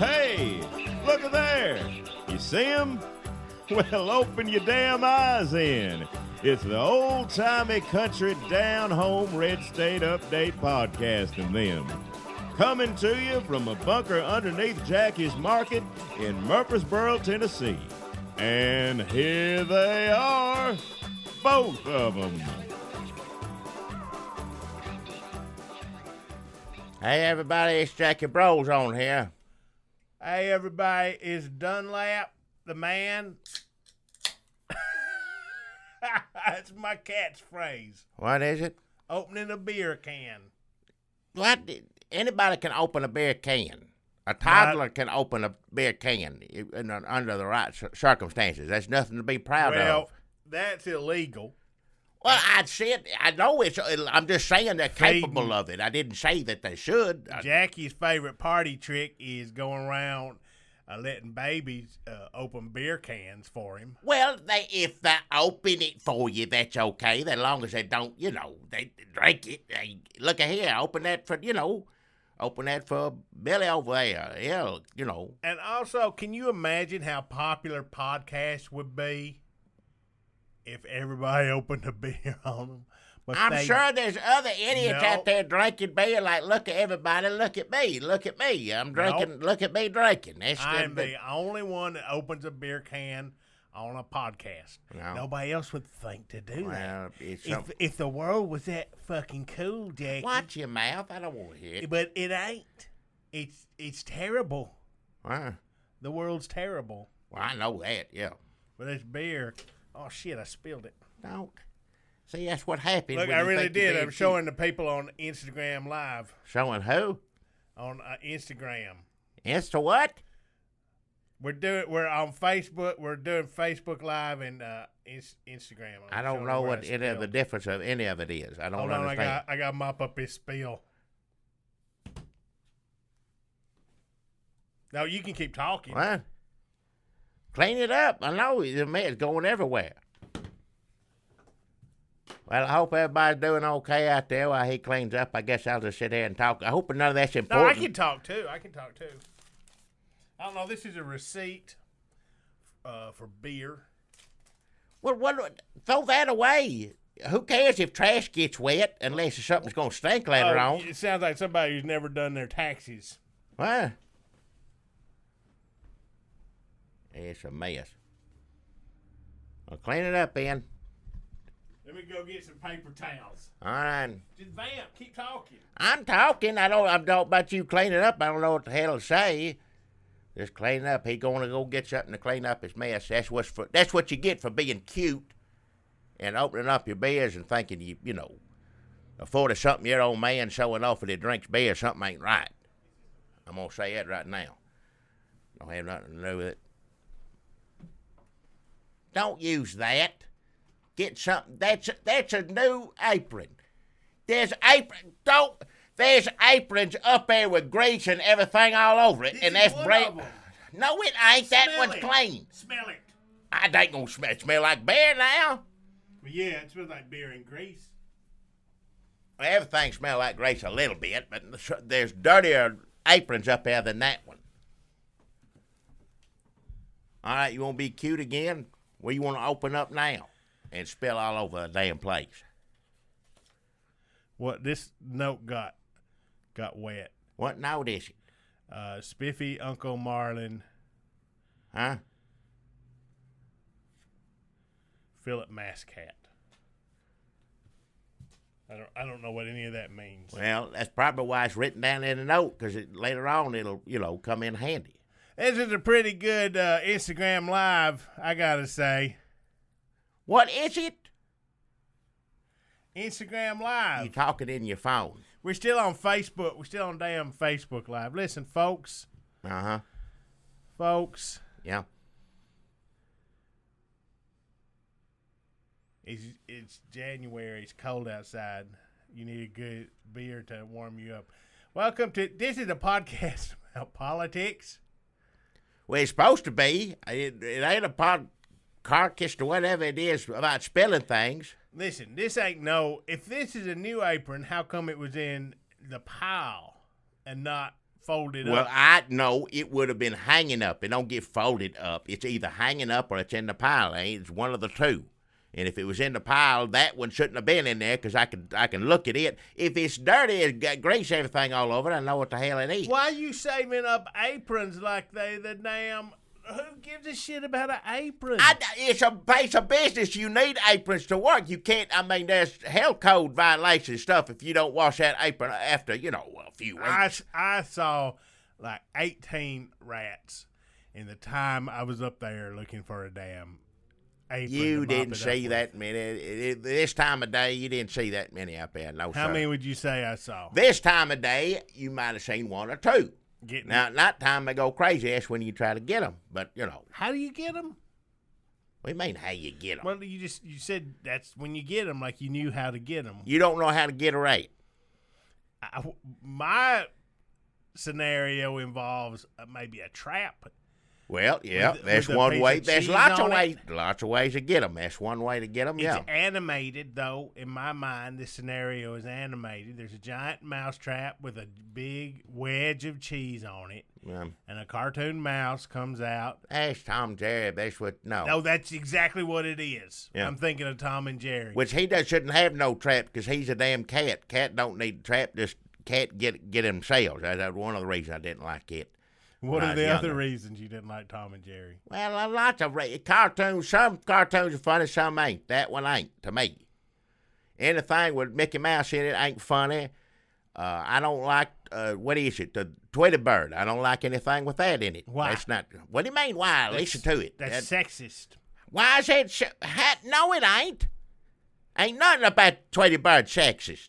Hey, look at there. You see him? Well, open your damn eyes in. It's the old-timey country down-home red state update podcast and them. Coming to you from a bunker underneath Jackie's Market in Murfreesboro, Tennessee. And here they are, both of them. Hey everybody, it's Jackie Bros on here. Hey everybody, it's Dunlap, the man. That's my catchphrase. What is it? Opening a beer can. What? Anybody can open a beer can. A toddler can open a beer can under the right circumstances. That's nothing to be proud of. Well, that's illegal. Well, I know it's. I'm just saying they're capable of it. I didn't say that they should. Jackie's favorite party trick is going around letting babies open beer cans for him. Well, if they open it for you, that's okay. As long as they don't, they drink it. Hey, look at here, open that for Billy over there. Yeah, And also, can you imagine how popular podcasts would be if everybody opened a beer on them? But I'm sure there's other idiots out there drinking beer like, look at everybody, look at me. I'm drinking, look at me drinking. I'm the only one that opens a beer can on a podcast. No. Nobody else would think to do that. If the world was that fucking cool, Jackie. Watch your mouth. I don't want to hear it. But it ain't. It's terrible. Why? The world's terrible. Well, I know that, yeah. But this beer, oh shit, I spilled it. Don't. See, that's what happened. Look, I really did. I'm showing the people on Instagram Live. Showing who? On Instagram. Insta what? We're on Facebook. We're doing Facebook Live and Instagram. I don't know what any of the difference of any of it is. I don't understand. I got to mop up his spill. No, you can keep talking. What? Clean it up. I know the man's going everywhere. Well, I hope everybody's doing okay out there while he cleans up. I guess I'll just sit here and talk. I hope none of that's important. No, I can talk too. I don't know. This is a receipt for beer. Well, throw that away. Who cares if trash gets wet unless something's going to stink later on? It sounds like somebody who's never done their taxes. What? It's a mess. Well, clean it up, Ben. Let me go get some paper towels. All right. Just vamp. Keep talking. I'm talking. I'm talking about you cleaning up. I don't know what the hell to say. Just clean up. He's going to go get something to clean up his mess. That's what you get for being cute and opening up your beers and thinking a 40-something-year-old man showing off that he drinks beer, something ain't right. I'm going to say that right now. Don't have nothing to do with it. Don't use that. Get something. That's a new apron. There's aprons up there with grease and everything all over it, and that's brand. No, it ain't. That one's clean. Smell it. I ain't gonna smell like beer now. Well, yeah, it smells like beer and grease. Well, everything smells like grease a little bit, but there's dirtier aprons up there than that one. All right, you want to be cute again? Well, you want to open up now and spill all over the damn place. What, this note got wet. What note is it? Spiffy Uncle Marlin. Huh? Philip Mascat. I don't know what any of that means. Well, that's probably why it's written down in the note, because later on it'll come in handy. This is a pretty good Instagram Live, I gotta say. What is it? Instagram Live. You talking in your phone. We're still on Facebook. We're still on damn Facebook Live. Listen, folks. Uh-huh. Folks. Yeah. It's January. It's cold outside. You need a good beer to warm you up. Welcome to, this is a podcast about politics. Well, it's supposed to be. It ain't a podcast or whatever it is about spelling things. Listen, this ain't if this is a new apron, how come it was in the pile and not folded up. Well, I know it would have been hanging up. It don't get folded up. It's either hanging up or it's in the pile. It's one of the two. And if it was in the pile, that one shouldn't have been in there because I can look at it. If it's dirty, it's got grease everything all over it, I know what the hell it is. Why are you saving up aprons like the damn... Who gives a shit about an apron? It's a place of business. You need aprons to work. You can't, there's health code violation stuff if you don't wash that apron after, a few weeks. I saw like 18 rats in the time I was up there looking for a damn apron. You didn't see that many. This time of day, you didn't see that many up there. No, How many would you say I saw? This time of day, you might have seen one or two. Now, night time they go crazy. That's when you try to get them. But, How do you get them? What do you mean, how you get them? Well, you said that's when you get them, like you knew how to get them. You don't know how to get a rat. My scenario involves maybe a trap. Well, yeah, that's one way. There's lots of ways to get them. That's one way to get them, It's animated, though. In my mind, this scenario is animated. There's a giant mouse trap with a big wedge of cheese on it, and a cartoon mouse comes out. That's Tom and Jerry. That's what, no. No, that's exactly what it is. Yeah. I'm thinking of Tom and Jerry. Which shouldn't have no trap because he's a damn cat. Cat don't need a trap. Just cat get themselves. That's one of the reasons I didn't like it. What are the other reasons you didn't like Tom and Jerry? Well, lots of cartoons. Some cartoons are funny, some ain't. That one ain't, to me. Anything with Mickey Mouse in it ain't funny. I don't like, what is it, the Tweety Bird. I don't like anything with that in it. Why? That's not, what do you mean, why? Listen to it. That's sexist. Why is it, no, it ain't. Ain't nothing about Tweety Bird sexist.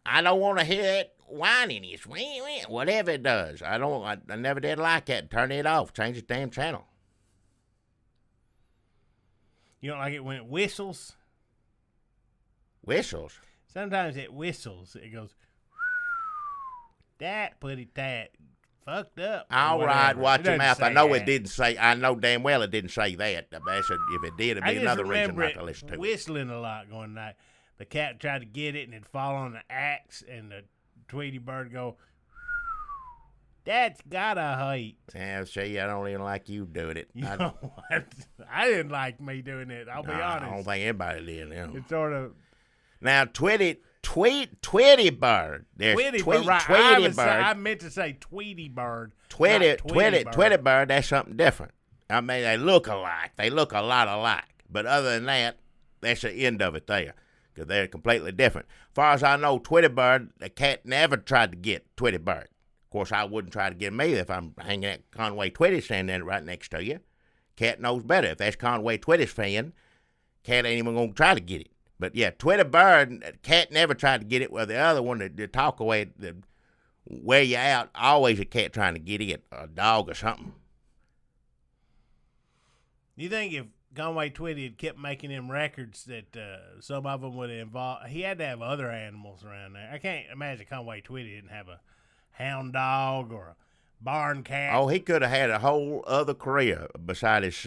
I don't want to hear it. Whining is whatever it does. I never did like that. Turn it off. Change the damn channel. You don't like it when it whistles? Whistles? Sometimes it whistles. It goes, that fucked up. All right, watch your mouth. I know it didn't say, I know damn well it didn't say that. If it did, it'd be another reason not to listen to it. Whistling a lot going night. The cat tried to get it and it'd fall on the axe and the Tweety Bird go, that's gotta hurt. Yeah, see, I don't even like you doing it. I didn't like me doing it. I'll be honest. I don't think anybody did. It's sort of. Now, Tweety Bird. There's Tweety Bird. I meant to say Tweety Bird. Tweety Bird, that's something different. They look alike. They look a lot alike. But other than that, that's the end of it there. Because they're completely different. As far as I know, Tweety Bird, the cat never tried to get Tweety Bird. Of course, I wouldn't try to get him either if I'm hanging at Conway Twitty standing there right next to you. Cat knows better. If that's Conway Twitty's fan, cat ain't even going to try to get it. But yeah, Tweety Bird, cat never tried to get it. Well, the other one, the talk away, the wear you out, always a cat trying to get it, a dog or something. You think if Conway Twitty had kept making them records that some of them would involve, he had to have other animals around there. I can't imagine Conway Twitty didn't have a hound dog or a barn cat. Oh, he could have had a whole other career beside his,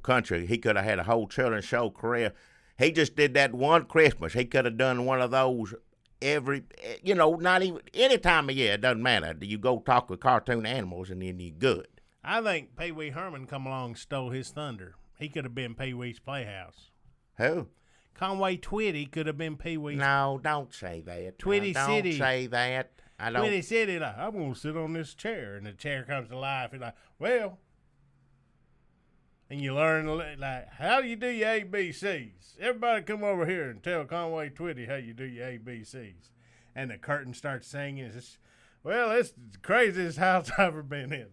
country. He could have had a whole children's show career. He just did that one Christmas. He could have done one of those every, not even any time of year. It doesn't matter. You go talk with cartoon animals and then you're good. I think Pee Wee Herman come along and stole his thunder. He could have been Pee Wee's Playhouse. Who? Conway Twitty could have been Pee Wee's. No, don't say that. Twitty City. Don't say that. I don't. Twitty City, like, I'm going to sit on this chair. And the chair comes to life. And like, well. And you learn, like, how do you do your ABCs? Everybody come over here and tell Conway Twitty how you do your ABCs. And the curtain starts singing. It's the craziest house I've ever been in.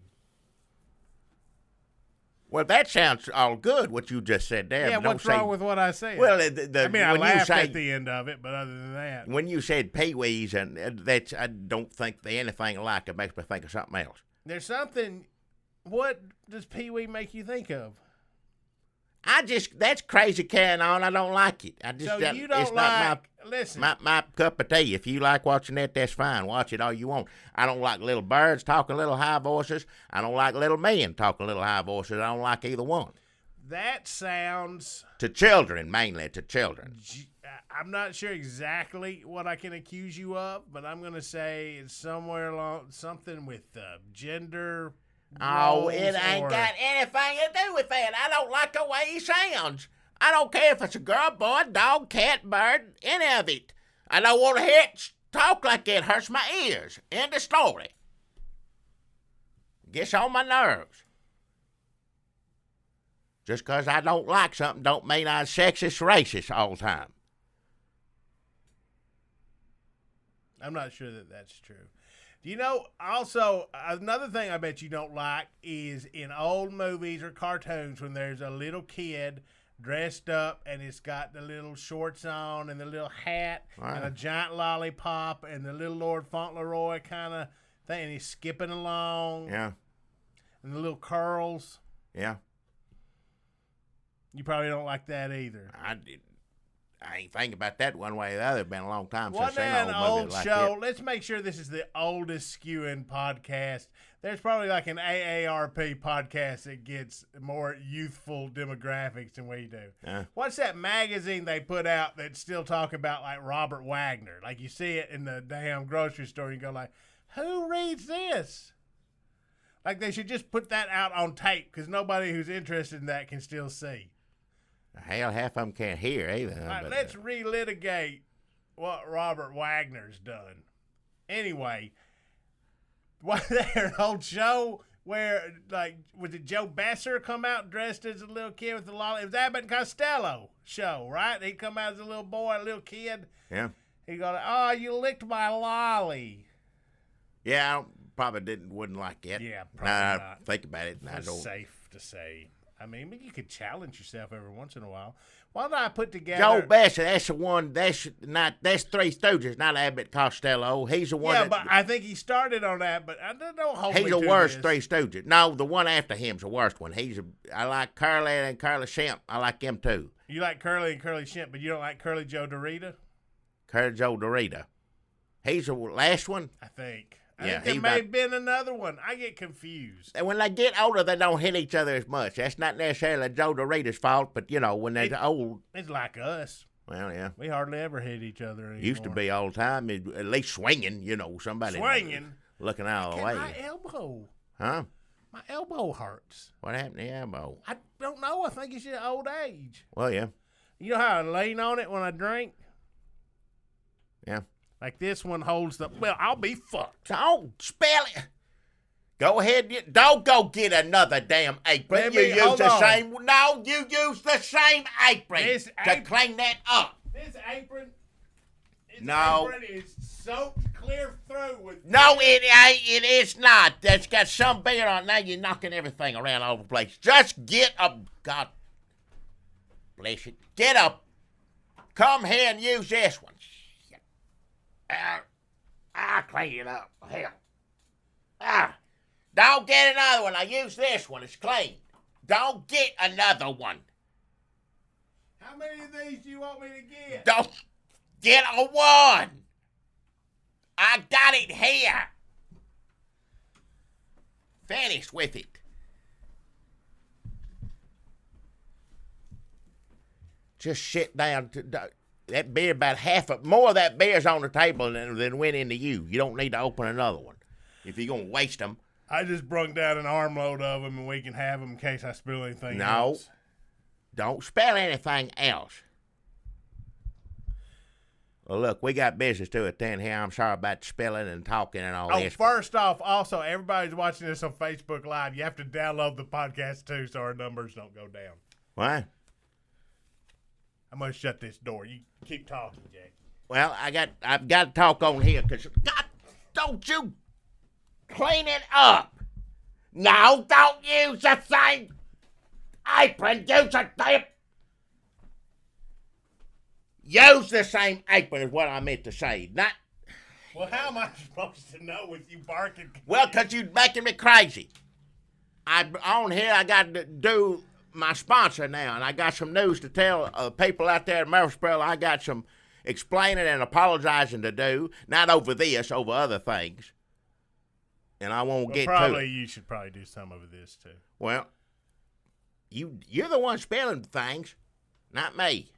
Well, that sounds all good, what you just said there. Yeah, what's wrong with what I said? Well, I laughed at the end of it, but other than that. When you said Pee-wee's, and that's, I don't think they're anything alike. It makes me think of something else. There's something, what does Pee-wee make you think of? That's crazy carrying on. I don't like it. So you don't like, listen. My cup of tea. If you like watching that's fine. Watch it all you want. I don't like little birds talking little high voices. I don't like little men talking little high voices. I don't like either one. That sounds... To children, mainly to children. I'm not sure exactly what I can accuse you of, but I'm going to say it's somewhere along something with gender. Oh, it ain't or, got anything to do with that. I don't like the way he sounds. I don't care if it's a girl, boy, dog, cat, bird, any of it. I don't want to hear it talk like that. It hurts my ears. End of story. Gets on my nerves. Just 'cause I don't like something don't mean I'm sexist, racist all the time. I'm not sure that that's true. Do you know, also, another thing I bet you don't like is in old movies or cartoons when there's a little kid dressed up and it's got the little shorts on and the little hat and a giant lollipop and the little Lord Fauntleroy kind of thing, and he's skipping along. Yeah. And the little curls. Yeah. You probably don't like that either. I ain't thinking about that one way or the other. It's been a long time since Wasn't I've that seen an an old old movie like show? that. Let's make sure this is the oldest skewing podcast. There's probably like an AARP podcast that gets more youthful demographics than we do. What's that magazine they put out that still talk about like Robert Wagner? Like you see it in the damn grocery store, and you go like, who reads this? Like they should just put that out on tape because nobody who's interested in that can still see. Hell, half of them can't hear either. All right, but, let's relitigate what Robert Wagner's done. Anyway, was there an old show where, like, was it Joe Besser come out dressed as a little kid with the lolly? It was Abbott and Costello show, right? He'd come out as a little boy, a little kid. Yeah. He'd go, oh, you licked my lolly. Yeah, I probably wouldn't like that. Yeah, now probably I not. think about it. And I It's don't. safe to say. I mean, but you could challenge yourself every once in a while. Why don't I put together... Joe Besser, that's the one. That's Three Stooges, not Abbott Costello. He's the one. Yeah, but I think he started on that. But I don't hold me he's to the worst this. Three Stooges. No, the one after him's the worst one. I like Curly and Curly Shemp. I like him too. You like Curly and Curly Shemp, but you don't like Curly Joe Dorita? Curly Joe Dorita. He's the last one. I think. Yeah, I think there may have been another one. I get confused. And when they get older, they don't hit each other as much. That's not necessarily Joe Dorita's fault, but, when they're old. It's like us. Well, yeah. We hardly ever hit each other anymore. Used to be all the time, at least swinging, somebody. Swinging? Looking out of the way. My elbow. Huh? My elbow hurts. What happened to your elbow? I don't know. I think it's your old age. Well, yeah. You know how I lean on it when I drink? Yeah. Like this one holds the... Well, I'll be fucked. Don't spell it. Go ahead. Don't go get another damn apron. You use the same... No, you use the same apron to clean that up. This apron... No. Apron is soaked clear through with... No, it ain't. It is not. That's got some beer on it. Now you're knocking everything around all over the place. Just get up. God bless it. Get up. Come here and use this one. I'll clean it up. Hell. Don't get another one. I use this one. It's clean. Don't get another one. How many of these do you want me to get? Don't get a one. I got it here. Finished with it. Just sit down. That beer, about more of that beer's on the table than went into you. You don't need to open another one if you're going to waste them. I just brung down an armload of them, and we can have them in case I spill anything else. Don't spill anything else. Well, look, we got business to attend here. I'm sorry about spilling and talking and all this. First off, also, everybody's watching this on Facebook Live. You have to download the podcast, too, so our numbers don't go down. What? I'm going to shut this door. You keep talking, Jake. Well, I've got to talk on here because, God, don't you clean it up. No, don't use the same apron. Use the same apron is what I meant to say. Not. Well, how am I supposed to know with you barking? Well, because you're making me crazy. On here, I got to do my sponsor now, and I got some news to tell people out there in Murfreesboro. I got some explaining and apologizing to do, not over this, over other things. And I won't get to it. You should probably do some of this, too. Well, you're the one spelling things, not me.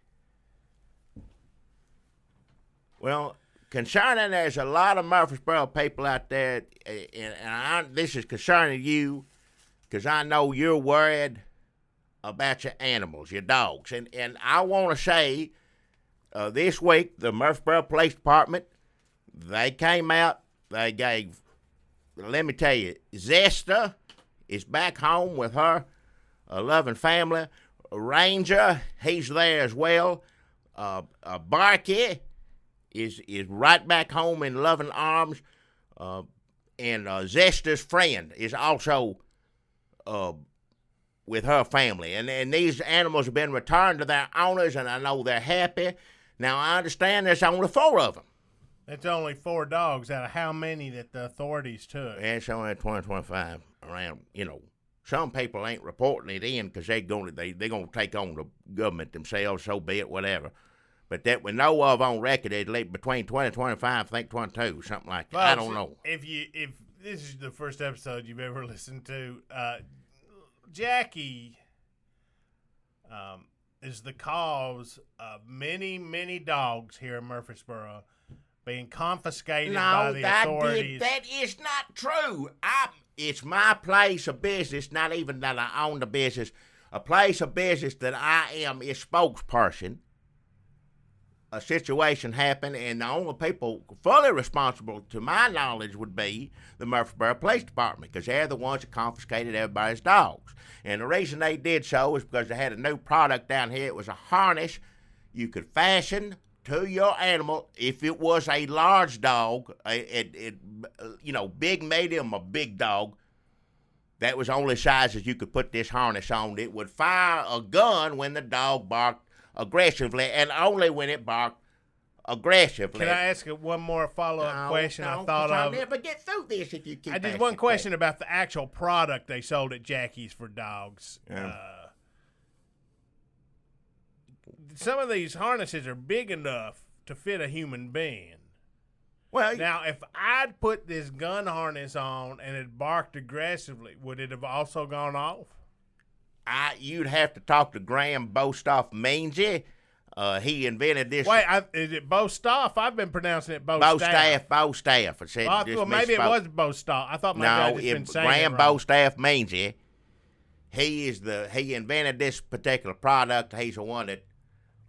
Well, concerning there's a lot of Murfreesboro people out there, and this is concerning you because I know you're worried about your animals, your dogs. And I want to say this week, the Murfreesboro Police Department, they came out, they gave, let me tell you, Zesta is back home with her loving family. Ranger, he's there as well. Barky is right back home in loving arms. And Zesta's friend is also with her family. And these animals have been returned to their owners, and I know they're happy. Now, I understand there's only 4 of them. That's only 4 dogs out of how many that the authorities took? And it's only 2025 around, Some people ain't reporting it in because they're gonna take on the government themselves, so be it, whatever. But that we know of on record, it's like between 20 and 25, I think 22, something like that. Well, I don't know. If this is the first episode you've ever listened to, Jackie is the cause of many, many dogs here in Murfreesboro being confiscated by the authorities. That is not true. It's my place of business, not even that I own the business, a place of business that I am a spokesperson. A situation happened, and the only people fully responsible, to my knowledge, would be the Murfreesboro Police Department, because they're the ones that confiscated everybody's dogs. And the reason they did so is because they had a new product down here. It was a harness you could fasten to your animal if it was a large dog, big, medium, or big dog. That was the only sizes you could put this harness on. It would fire a gun when the dog barked aggressively, and only when it barked aggressively. Can I ask one more follow-up question? I thought I'll never get through this if you keep. I just one question about the actual product they sold at Jackie's for dogs. Yeah. Some of these harnesses are big enough to fit a human being. Well, now, if I'd put this gun harness on and it barked aggressively, would it have also gone off? You'd have to talk to Graham Bostoff Mangy. He invented this. Wait, is it Bostoff? I've been pronouncing it Bostaff. Bostaff. I said, well, maybe it was Bostoff. I thought maybe I'd just been saying Graham it wrong. Bostoff Mangy. He invented this particular product. He's the one that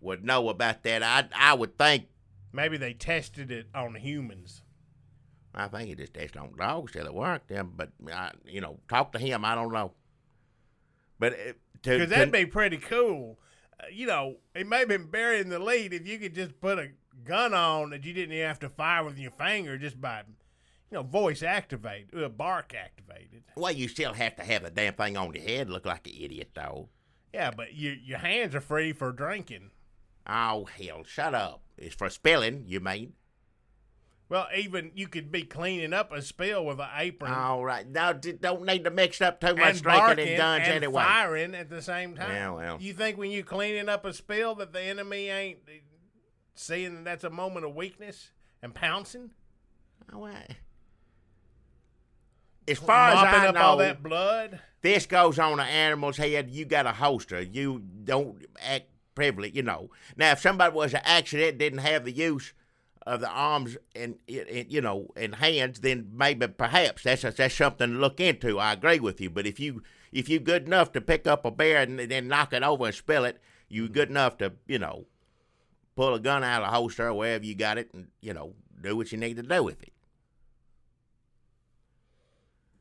would know about that. I would think. Maybe they tested it on humans. I think he just tested on dogs till it worked. But talk to him. I don't know. But because that'd be pretty cool. It may have been burying the lead if you could just put a gun on that you didn't even have to fire with your finger, just by, voice activated, bark activated. Well, you still have to have the damn thing on your head. Look like an idiot, though. Yeah, but your hands are free for drinking. Oh, hell, shut up. It's for spilling, you mean? Well, even you could be cleaning up a spill with an apron. All right. Now, don't need to mix up too much drinking and guns and anyway. Firing at the same time. Yeah, well. You think when you're cleaning up a spill that the enemy ain't seeing that that's a moment of weakness and pouncing? Oh, well. As far as I up know, all that blood. This goes on an animal's head. You got a holster. You don't act privileged, Now, if somebody was an accident, didn't have the use of the arms and hands, then maybe perhaps that's something to look into. I agree with you. But if you good enough to pick up a bear and then knock it over and spill it, you good enough to pull a gun out of the holster or wherever you got it and do what you need to do with it.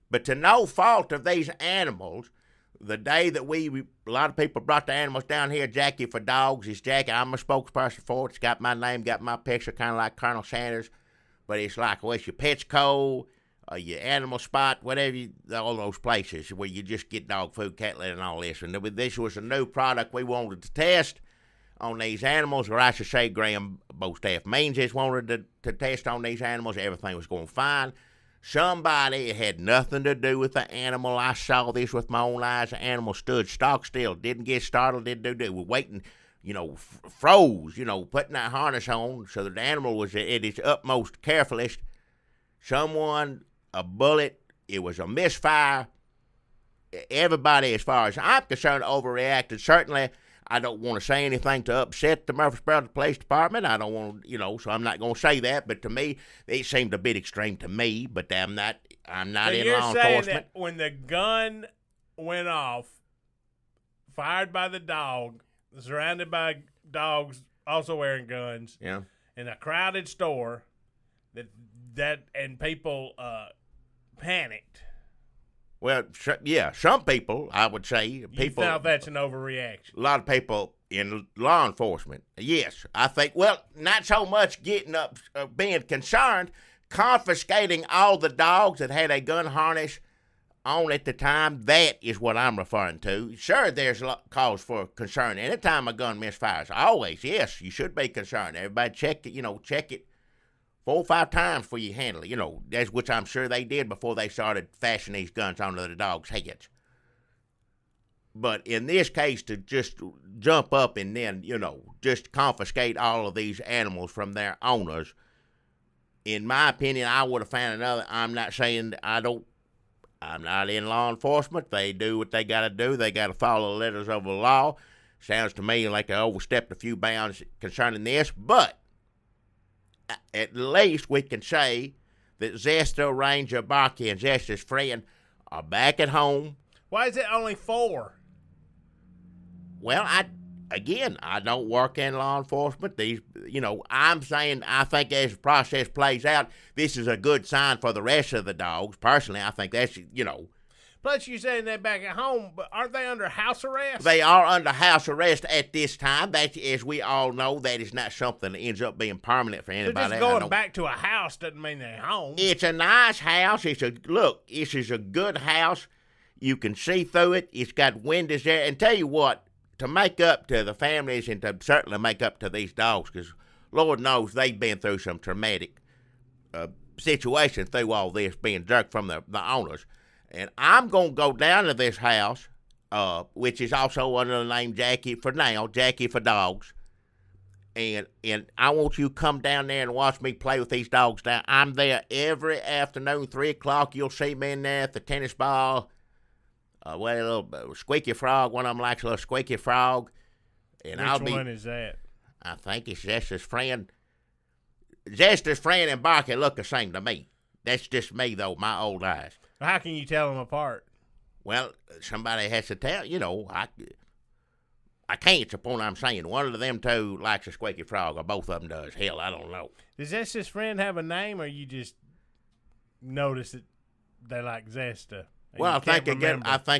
But to no fault of these animals, the day that a lot of people brought the animals down here, Jackie for Dogs is Jackie. I'm a spokesperson for it. It's got my name, got my picture, kind of like Colonel Sanders. But it's like, it's your Petco, your Animal Spot, whatever, all those places where you just get dog food, cat litter, and all this. And this was a new product we wanted to test on these animals, or I should say Graham Bostaff Manges wanted to test on these animals. Everything was going fine. Somebody, it had nothing to do with the animal. I saw this with my own eyes. The animal stood stock still, didn't get startled, didn't do. We're waiting, froze, putting that harness on so that the animal was at its utmost carefulest. A bullet, it was a misfire. Everybody, as far as I'm concerned, overreacted. Certainly, I don't want to say anything to upset the Murfreesboro Police Department. I don't want to, so I'm not going to say that. But to me, it seemed a bit extreme to me. But I'm not So in you're law saying enforcement. that when the gun went off, fired by the dog, surrounded by dogs also wearing guns, Yeah. in a crowded store, that and people panicked. Well, some people, I would say, You people. felt that's an overreaction. A lot of people in law enforcement. Yes, I think. Well, not so much getting up, being concerned, confiscating all the dogs that had a gun harness on at the time. That is what I'm referring to. Sure, there's a cause for concern. Anytime a gun misfires, always, yes, you should be concerned. Everybody check it. Check it 4 or 5 times before you handle it. That's which I'm sure they did before they started fashioning these guns onto the dogs' heads. But in this case, to just jump up and then, just confiscate all of these animals from their owners, in my opinion, I would have found another. I'm not saying I'm not in law enforcement. They do what they got to do. They got to follow the letters of the law. Sounds to me like they overstepped a few bounds concerning this, but at least we can say that Zesta, Ranger, Barky, and Zesta's friend are back at home. Why is it only 4? Well, I don't work in law enforcement. I'm saying I think as the process plays out, this is a good sign for the rest of the dogs. Personally, I think that's. Plus, you're saying they're back at home, but aren't they under house arrest? They are under house arrest at this time. That, as we all know, that is not something that ends up being permanent for anybody. Just going back to a house doesn't mean they're home. It's a nice house. This is a good house. You can see through it. It's got windows there. And tell you what, to make up to the families and to certainly make up to these dogs, because Lord knows they've been through some traumatic situations through all this, being jerked from the owners. And I'm going to go down to this house, which is also under the name Jackie for Dogs. And I want you to come down there and watch me play with these dogs down. I'm there every afternoon, 3 o'clock. You'll see me in there at the tennis ball. A little squeaky frog. One of them likes a little squeaky frog. And Which one is that? I think it's Zesta's friend. Zesta's friend and Barky look the same to me. That's just me, though, my old eyes. How can you tell them apart? Well, somebody has to tell. I can't. It's a point I'm saying. One of them two likes a squeaky frog, or both of them does. Hell, I don't know. Does Zesta's friend have a name, or you just notice that they like Zesta? Well, I think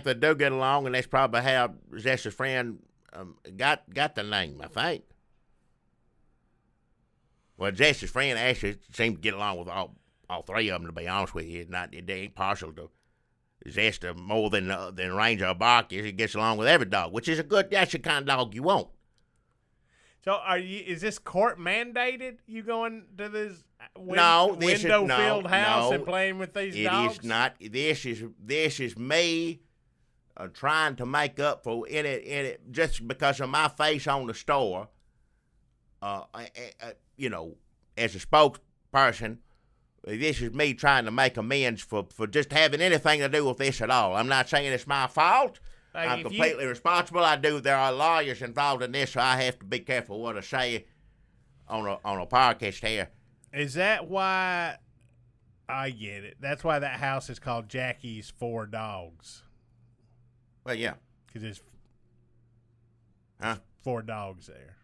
they do get along, and that's probably how Zesta's friend got the name, I think. Well, Zesta's friend actually seemed to get along with all 3 of them, to be honest with you. It ain't partial to Zesta more than Ranger or Barky. He gets along with every dog, which is that's the kind of dog you want. So is this court mandated? You going to this window-filled house and playing with these dogs? It is not. This is me trying to make up for it just because of my face on the store. As a spokesperson, this is me trying to make amends for just having anything to do with this at all. I'm not saying it's my fault. I'm completely responsible. There are lawyers involved in this, so I have to be careful what I say on a podcast here. Is that why? I get it. That's why that house is called Jackie's 4 Dogs. Well, yeah. Because there's 4 dogs there.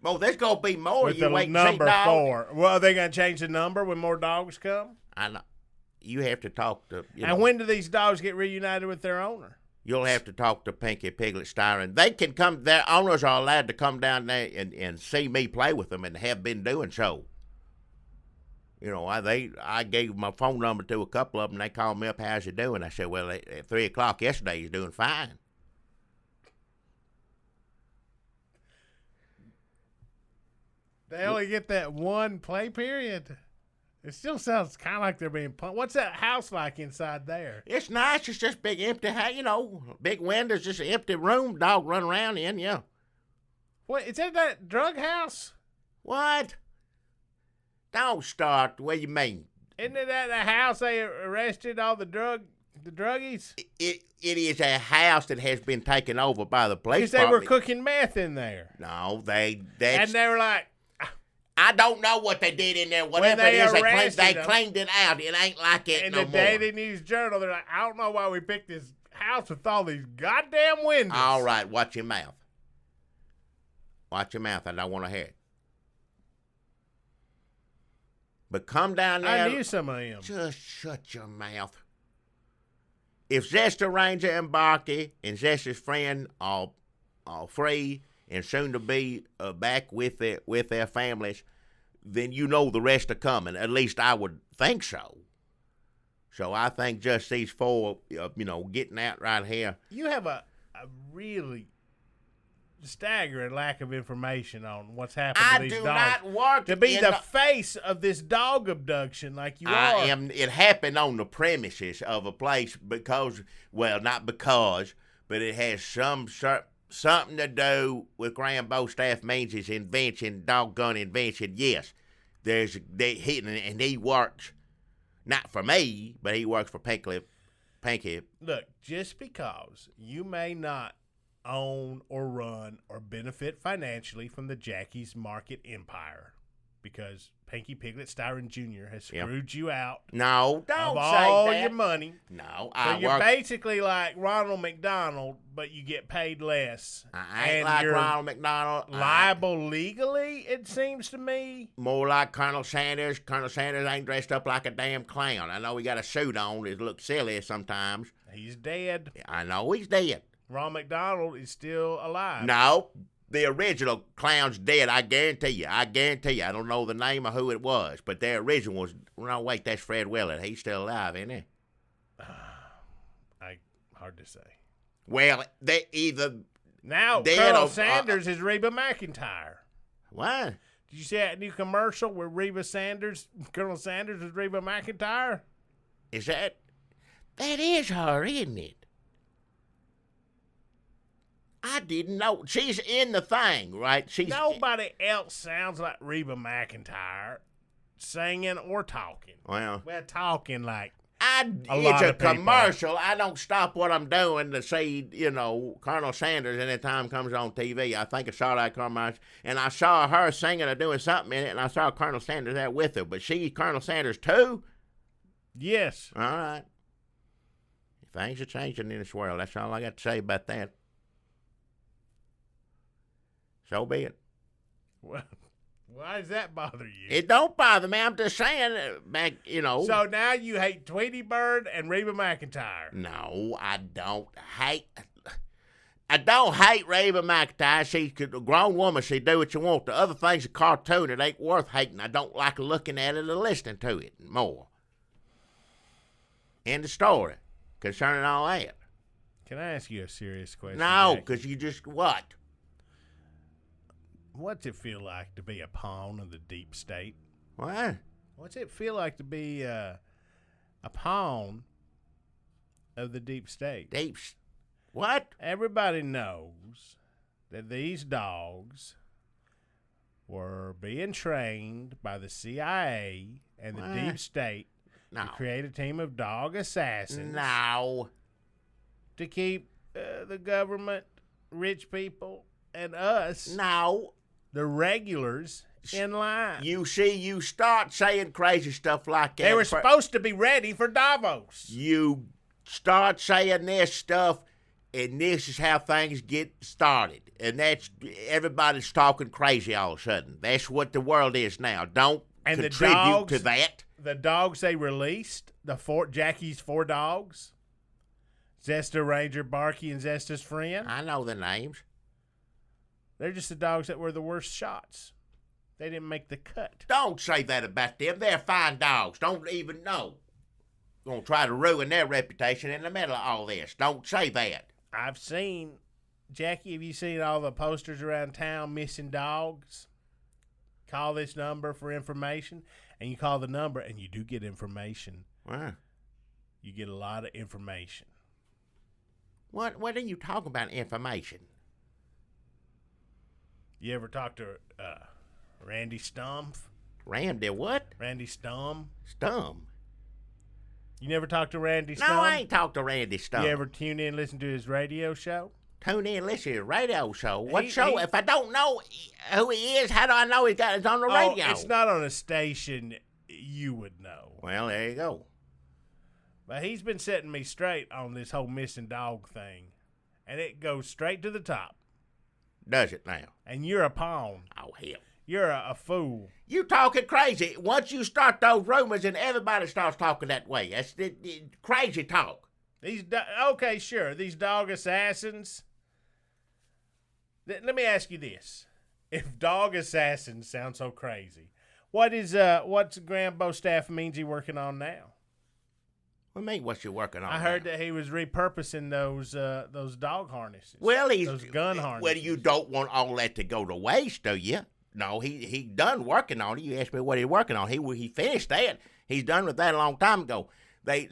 Well, there's going to be more. With the number 4. Well, are they going to change the number when more dogs come? I know. You have to talk to... And when do these dogs get reunited with their owner? You'll have to talk to Pinky, Piglet, Styron. They can come... Their owners are allowed to come down there and see me play with them and have been doing so. I gave my phone number to a couple of them. They called me up, how's he doing? I said, well, at 3 o'clock yesterday, he's doing fine. They only get that one play period. It still sounds kind of like they're being pumped. What's that house like inside there? It's nice. It's just big empty, big windows, just an empty room. Dog run around in, yeah. What, is that drug house? What? Don't start. What do you mean? Isn't it at the house they arrested all the drug The druggies? It is a house that has been taken over by the police Because they were department. cooking meth in there. No, And they were like, I don't know what they did in there. When Whatever they it is, arrested they them, cleaned it out. It ain't like it in no the more. Daily News Journal, they're like, I don't know why we picked this house with all these goddamn windows. All right, watch your mouth. Watch your mouth. I don't want to hear it. But come down there. I knew some of them. Just shut your mouth. If Zester Ranger and Barky and Zester's friend are free and soon to be back with their families, then you know the rest are coming. At least I would think so. So I think just these four, getting out right here. You have a really staggering lack of information on what's happened to these dogs. I do not work to be in the face of this dog abduction like you are. I am. It happened on the premises of a place because, well, not because, but it has something to do with Rambo Staff Means' invention, doggone invention. Yes, he works not for me, but he works for Pinky. Look, just because you may not own or run or benefit financially from the Jackie's Market empire, because Pinky Piglet Styron Jr. has screwed you out No, don't of say all that. your money. No, So you're basically like Ronald McDonald, but you get paid less. I ain't and like you're Ronald McDonald. liable legally, it seems to me. More like Colonel Sanders. Colonel Sanders ain't dressed up like a damn clown. I know he got a suit on. It looks silly sometimes. He's dead. I know he's dead. Ron McDonald is still alive. No, the original clown's dead. I guarantee you. I don't know the name of who it was, but their original was. No, wait, that's Fred Willard. He's still alive, isn't he? Hard to say. Well, they either Now, dead Colonel or Sanders is Reba McEntire. what? Did you see that new commercial where Colonel Sanders is Reba McEntire? Is that is her, isn't it? I didn't know. She's in the thing, right? Nobody else sounds like Reba McEntire singing or talking. Well, Talking like it's lot a of people. commercial. I don't stop what I'm doing to see, Colonel Sanders anytime comes on TV. I think I saw that commercial, and I saw her singing or doing something in it, and I saw Colonel Sanders there with her. But she's Colonel Sanders too? Yes. All right. Things are changing in this world. That's all I got to say about that. So be it. Well, why does that bother you? It don't bother me. I'm just saying, So now you hate Tweety Bird and Reba McEntire. No, I don't hate Reba McEntire. She's a grown woman. She do what you want. The other thing's a cartoon. It ain't worth hating. I don't like looking at it or listening to it more. End of story concerning all that. Can I ask you a serious question? No, Jackie? because you just what? What's it feel like to be a pawn of the deep state? What? What's it feel like to be a pawn of the deep state? What? Everybody knows that these dogs were being trained by the CIA and the deep state No. to create a team of dog assassins No. to keep the government, rich people, and us, No. the regulars, in line. You see, you start saying crazy stuff like that. They were supposed to be ready for Davos. You start saying this stuff, and this is how things get started. And that's everybody's talking crazy all of a sudden. That's what the world is now. Don't And contribute to that. The dogs they released, Jackie's 4 dogs, Zesta, Ranger, Barky, and Zesta's friend. I know the names. They're just the dogs that were the worst shots. They didn't make the cut. Don't say that about them. They're fine dogs. Don't even know. Gonna try to ruin their reputation in the middle of all this. Don't say that. I've seen, Jackie, have you seen all the posters around town, missing dogs? Call this number for information. And you call the number, and you do get information. What? You get a lot of information. What are you talking about, information? You ever talk to Randy Stumpf? Randy what? Randy Stum? Stum. You never talked to Randy Stone? No, I ain't talked to Randy Stone. You ever tune in and listen to his radio show? Tune in, listen to his radio show. What show? If I don't know who he is, how do I know he's on the radio? It's not on a station you would know. Well, there you go. But he's been setting me straight on this whole missing dog thing. And it goes straight to the top. Does it now? And you're a pawn. Oh, hell. You're a fool. You talking crazy. Once you start those rumors, and everybody starts talking that way. That's crazy talk. Okay, sure. These dog assassins. Let me ask you this: if dog assassins sound so crazy, what's Graham Bostaff Meansy working on now? What mean? What's you working on? I heard that he was repurposing those dog harnesses. Well, those gun harnesses. Well, you don't want all that to go to waste, do you? No, he done working on it. You asked me what he's working on. He finished that. He's done with that a long time ago. They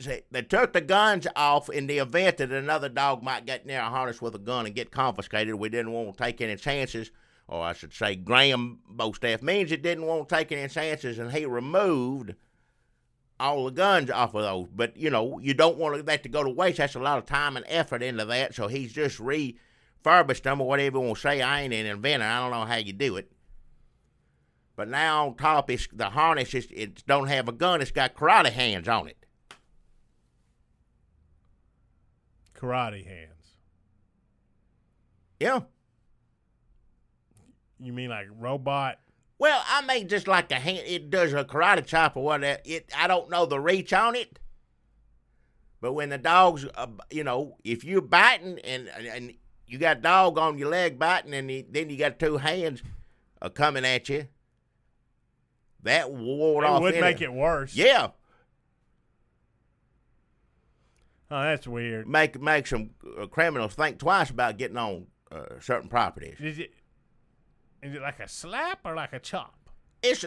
took the guns off in the event that another dog might get near a harness with a gun and get confiscated. We didn't want to take any chances, or I should say Graham Bostaff means it didn't want to take any chances, and he removed all the guns off of those. But, you know, you don't want that to go to waste. That's a lot of time and effort into that, so he's just refurbished them or whatever you want to say. I ain't an inventor. I don't know how you do it. But now on top, the harness, it don't have a gun. It's got karate hands on it. Karate hands. Yeah. You mean like robot? Well, I mean just like a hand. It does a karate chop or whatever. I don't know the reach on it. But when the dog's, if you're biting and you got a dog on your leg biting and then you got two hands coming at you, that ward off. It would make it worse. Yeah. Oh, that's weird. Make some criminals think twice about getting on certain properties. Is it like a slap or like a chop? It's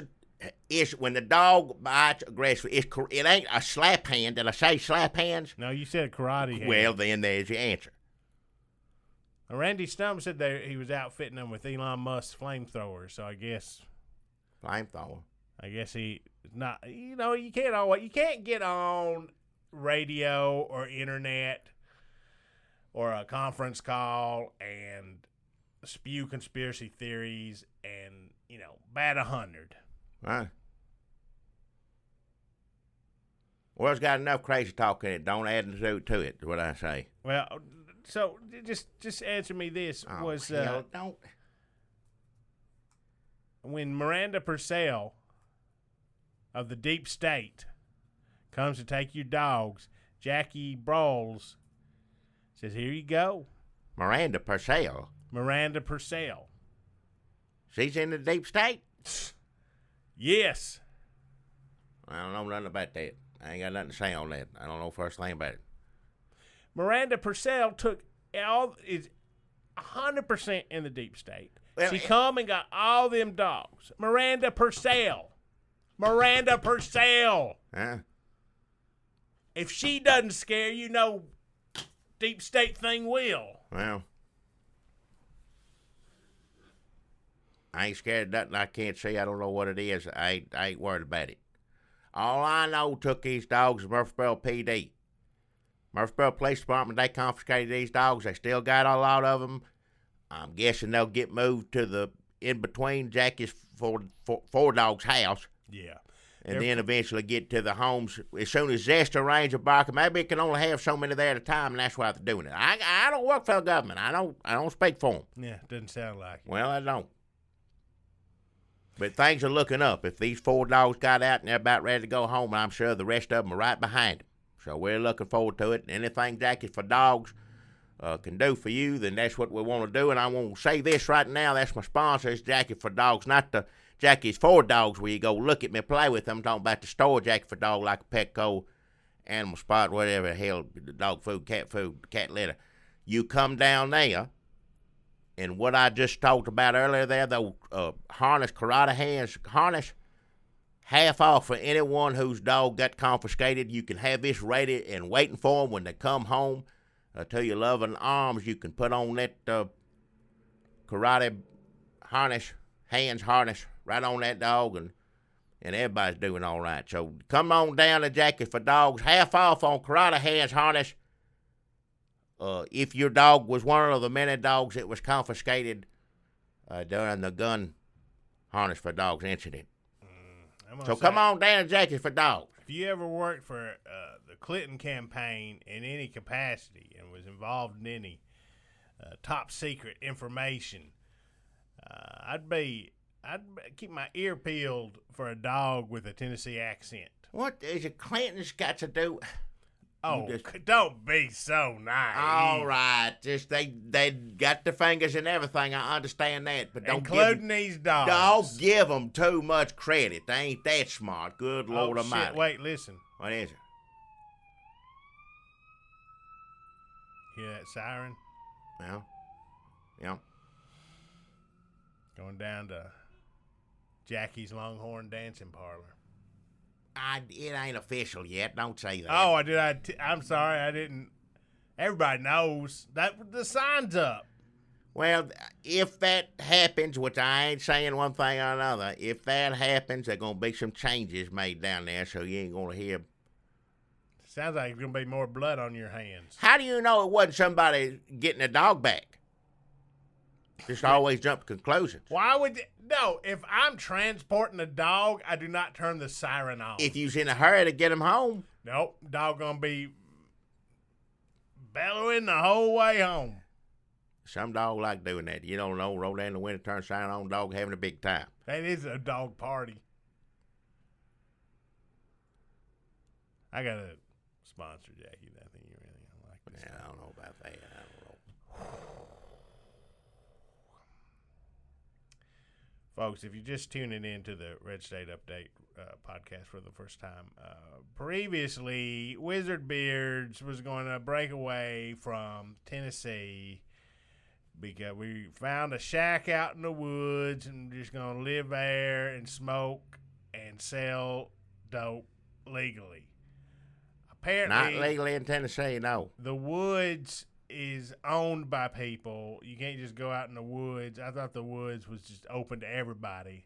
when the dog bites aggressively. It ain't a slap hand. Did I say slap hands? No, you said karate hand. Well, then there's your answer. Randy Stone said he was outfitting them with Elon Musk's flamethrowers, so I guess Flamethrower. I guess he's not. You can't get on radio or internet or a conference call and spew conspiracy theories and bat 100. Right. Well, it's got enough crazy talk in it. Don't add to it. Is what I say. Well, so just answer me this: don't. When Miranda Purcell of the Deep State comes to take your dogs, Jackie Brawls says, "Here you go." Miranda Purcell. She's in the deep state? Yes. I don't know nothing about that. I ain't got nothing to say on that. I don't know first thing about it. Miranda Purcell is 100% in the deep state. Well, she come and got all them dogs. Miranda Purcell. Huh? If she doesn't scare you, deep state thing will. Well, I ain't scared of nothing I can't see. I don't know what it is. I ain't worried about it. All I know took these dogs to Murfreesboro PD. Murfreesboro Police Department, they confiscated these dogs. They still got a lot of them. I'm guessing they'll get moved to the in-between Jackie's four dogs' house. Yeah. And then eventually get to the homes as soon as Zest arrange a barker. Maybe it can only have so many there at a time, and that's why they're doing it. I don't work for the government. I don't speak for them. Yeah, doesn't sound like it. Well, I don't. But things are looking up. If these four dogs got out and they're about ready to go home, I'm sure the rest of them are right behind them. So we're looking forward to it. Anything Jackie for Dogs can do for you, then that's what we want to do. And I want to say this right now. That's my sponsor. It's Jackie for Dogs, not the Jackie's for Dogs where you go look at me, play with them. I'm talking about the store Jackie for Dog like a Petco, Animal Spot, whatever the hell, dog food, cat litter. You come down there. And what I just talked about earlier there, the harness, karate hands harness, half off for anyone whose dog got confiscated. You can have this ready and waiting for them when they come home to your loving arms. You can put on that karate harness, hands harness right on that dog, and and everybody's doing all right. So come on down to Jackets for Dogs, half off on karate hands harness. If your dog was one of the many dogs that was confiscated during the gun harness for dogs incident. So come on down to Jackets for Dogs. If you ever worked for the Clinton campaign in any capacity and was involved in any top secret information, I'd keep my ear peeled for a dog with a Tennessee accent. What is it Clinton's got to do? Oh, don't be so nice. All right, just they got the fingers and everything. I understand that, but don't including these dogs. Don't give them too much credit. They ain't that smart. Good Lord Almighty. Shit, wait, listen. What is it? Hear that siren? Yeah. Going down to Jackie's Longhorn Dancing Parlor. It ain't official yet. Don't say that. Oh, I'm sorry. I didn't. Everybody knows that the sign's up. Well, if that happens, which I ain't saying one thing or another, if that happens, there's going to be some changes made down there, so you ain't going to hear. Sounds like there's going to be more blood on your hands. How do you know it wasn't somebody getting a dog back? Just always jump to conclusions. Why would no? If I'm transporting a dog, I do not turn the siren on. If you's in a hurry to get him home, nope, dog gonna be bellowing the whole way home. Some dog like doing that. You don't know. Roll down the window, turn siren on, dog having a big time. That is a dog party. I got a sponsor, Jackie. I think you really gonna like this. Yeah, I don't know about that. I don't know. Folks, if you're just tuning in to the Red State Update podcast for the first time, previously Wizard Beards was going to break away from Tennessee because we found a shack out in the woods and just going to live there and smoke and sell dope legally. Apparently, not legally in Tennessee, no. The woods is owned by people. You can't just go out in the woods. I thought the woods was just open to everybody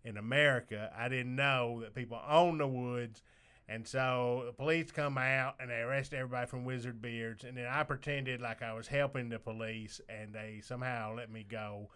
in America. I didn't know that people own the woods. And so the police come out and they arrest everybody from Wizard Beards. And then I pretended like I was helping the police and they somehow let me go.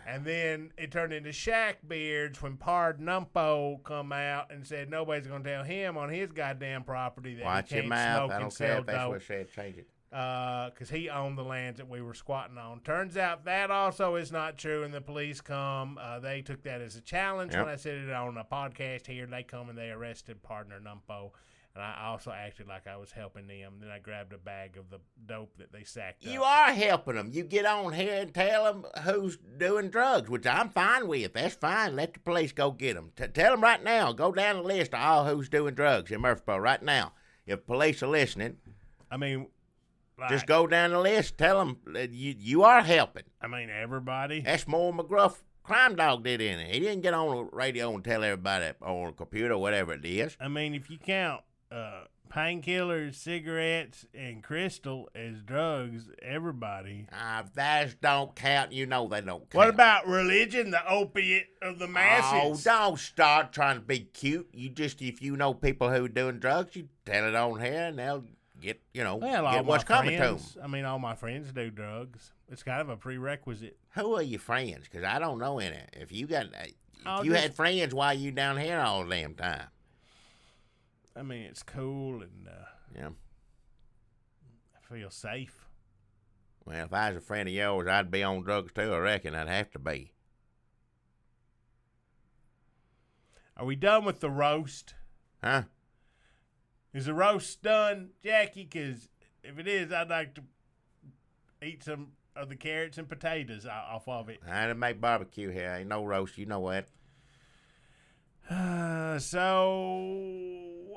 And then it turned into Shack Beards when Pard Numpo come out and said nobody's going to tell him on his goddamn property that watch he can't your mouth. smoke I and don't sell care if that's dope. what said. Change it. Because he owned the lands that we were squatting on. Turns out that also is not true, and the police come. They took that as a challenge. Yep. When I said it on a podcast here, they come and they arrested partner Numpo, and I also acted like I was helping them. Then I grabbed a bag of the dope that they sacked up. You are helping them. You get on here and tell them who's doing drugs, which I'm fine with. That's fine. Let the police go get them. Tell them right now. Go down the list of all who's doing drugs in Murfreesboro right now. If police are listening. I mean... just go down the list. Tell them you are helping. I mean, everybody. That's more McGruff Crime Dog did in it. He didn't get on the radio and tell everybody on a computer or whatever it is. I mean, if you count painkillers, cigarettes, and crystal as drugs, everybody. Those don't count. You know they don't count. What about religion, the opiate of the masses? Oh, don't start trying to be cute. If you know people who are doing drugs, you tell it on here and they'll get what's coming to them. I mean, all my friends do drugs. It's kind of a prerequisite. Who are your friends? Because I don't know any. If you had friends, why you down here all the damn time? I mean, it's cool and yeah, I feel safe. Well, if I was a friend of yours, I'd be on drugs too. I reckon I'd have to be. Are we done with the roast? Huh? Is the roast done, Jackie? Because if it is, I'd like to eat some of the carrots and potatoes off of it. I didn't make barbecue here. Ain't no roast. You know what? So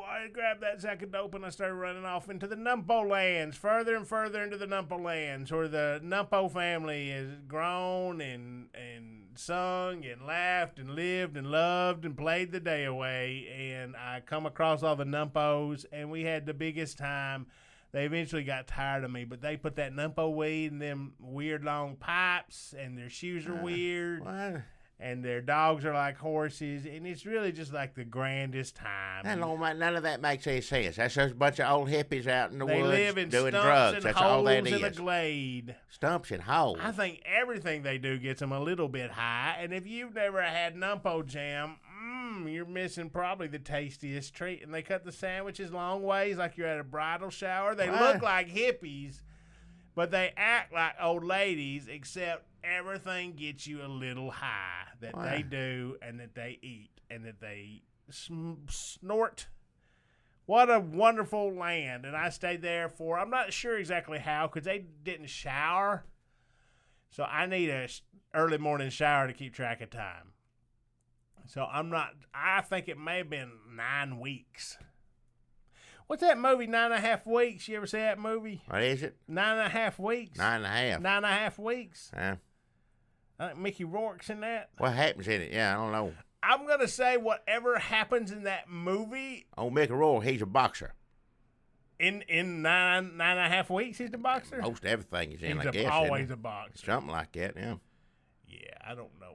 I grabbed that sack of dope and I started running off into the Numpo lands, further and further into the Numpo lands, where the Numpo family has grown and sung and laughed and lived and loved and played the day away. And I come across all the Numpos, and we had the biggest time. They eventually got tired of me, but they put that Numpo weed in them weird long pipes, and their shoes are weird. What? and their dogs are like horses, and it's really just like the grandest time. None of that makes any sense. That's just a bunch of old hippies out in the They woods live in doing stumps drugs. and That's holes all that in a is. glade. Stumps and holes. I think everything they do gets them a little bit high, and if you've never had Numpo Jam, you're missing probably the tastiest treat. And they cut the sandwiches long ways like you're at a bridal shower. They look like hippies, but they act like old ladies, except everything gets you a little high that they do and that they eat and that they snort. What a wonderful land. And I stayed there for, I'm not sure exactly how, because they didn't shower. So I need a early morning shower to keep track of time. So I think it may have been 9 weeks. What's that movie, 9.5 Weeks? You ever see that movie? What is it? 9.5 Weeks. 9.5. 9.5 Weeks. Yeah. I think Mickey Rourke's in that. What happens in it? Yeah, I don't know. I'm going to say whatever happens in that movie. Oh, Mickey Rourke, he's a boxer. In 9.5 weeks, he's the boxer? Most everything is in, I guess. He's always a boxer. Something like that, yeah. Yeah, I don't know.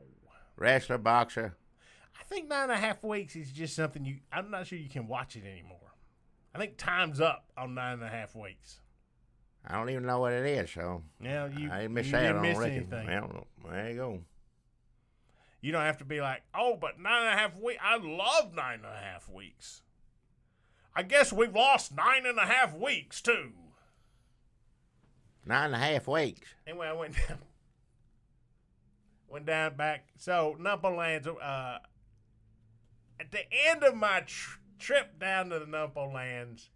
Wrestler, boxer. I think 9.5 weeks is just something I'm not sure you can watch it anymore. I think time's up on 9.5 weeks. I don't even know what it is, so Yeah, I didn't miss you that. didn't I miss don't reckon. anything. Well, there you go. You don't have to be like, oh, but 9.5 weeks. I love 9.5 weeks. I guess we've lost 9.5 weeks too. 9.5 weeks. Anyway, I went down back. So Numpo Lands. At the end of my trip down to the Numpo Lands,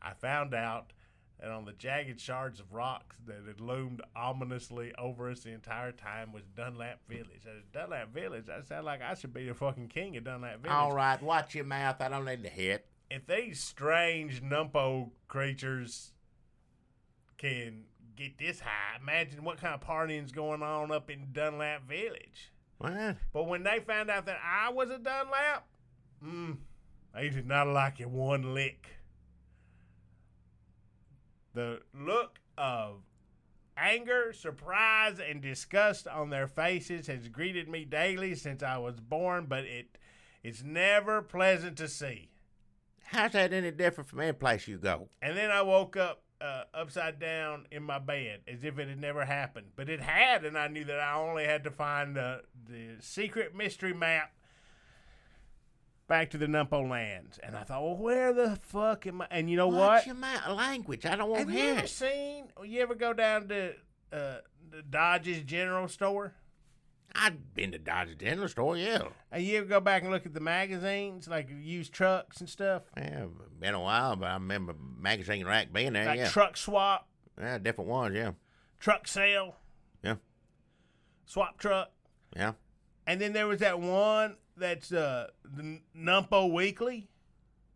I found out that on the jagged shards of rocks that had loomed ominously over us the entire time was Dunlap Village. Dunlap Village, I sound like I should be the fucking king of Dunlap Village. All right, watch your mouth. I don't need to hear it. If these strange Numpo creatures can get this high, imagine what kind of partying's going on up in Dunlap Village. What? But when they found out that I was a Dunlap, they did not like it one lick. The look of anger, surprise, and disgust on their faces has greeted me daily since I was born, but it's never pleasant to see. How's that any different from any place you go? And then I woke up upside down in my bed as if it had never happened. But it had, and I knew that I only had to find the secret mystery map back to the Numpo Lands. And I thought, well, where the fuck am I? And you know what? Watch your language. I don't want to hear it. You ever go down to the Dodge's General Store? I've been to Dodge's General Store, yeah. And you ever go back and look at the magazines, like used trucks and stuff? Yeah, been a while, but I remember magazine rack being there, like yeah. Truck Swap. Yeah, different ones, yeah. Truck Sale. Yeah. Swap Truck. Yeah. And then there was that one that's the Numpo Weekly.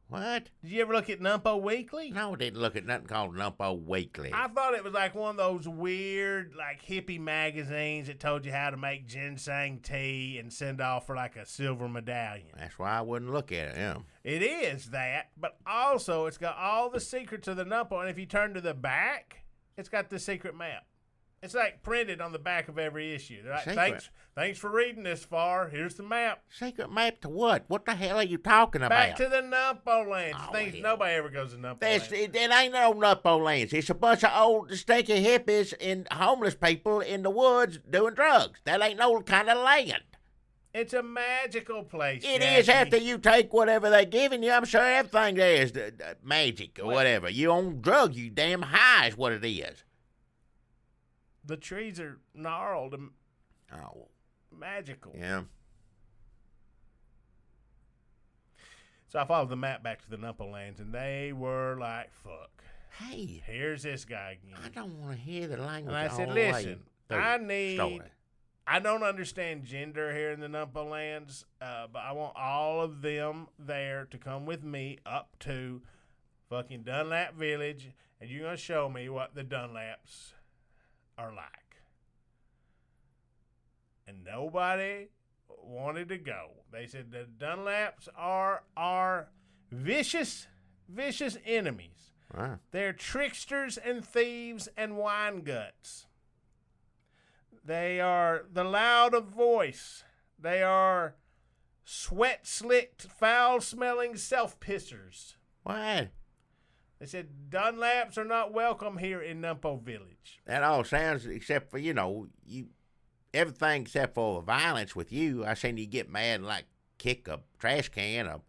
What? Did you ever look at Numpo Weekly? No, I didn't look at nothing called Numpo Weekly. I thought it was like one of those weird, like hippie magazines that told you how to make ginseng tea and send off for like a silver medallion. That's why I wouldn't look at it, yeah. It is that, but also it's got all the secrets of the Numpo, and if you turn to the back, it's got the secret map. It's like printed on the back of every issue. They're like, thanks for reading this far. Here's the map. Secret map to what? What the hell are you talking about? Back to the Numpo Lands. Oh, Things hell. nobody ever goes to Numpo Lands. It ain't no Numpo Lands. It's a bunch of old stinky hippies and homeless people in the woods doing drugs. That ain't no kind of land. It's a magical place. It Jackie. is after you take whatever they're giving you. I'm sure everything there is magic or whatever. You on drugs, you damn high is what it is. The trees are gnarled and magical. Yeah. So I followed the map back to the Numpo Lands, and they were like, fuck. Hey. Here's this guy again. I don't want to hear the language. And I said, all the way listen, through. I don't understand gender here in the Numpo Lands, but I want all of them there to come with me up to fucking Dunlap Village, and you're going to show me what the Dunlaps are like. And nobody wanted to go. They said the Dunlaps are vicious enemies. Wow. They're tricksters and thieves and wine guts. They are the loud of voice. They are sweat-slicked, foul-smelling self-pissers. What? They said Dunlaps are not welcome here in Numpo Village. That all sounds, except for, everything except for violence with you. I seen you get mad and, like, kick a trash can or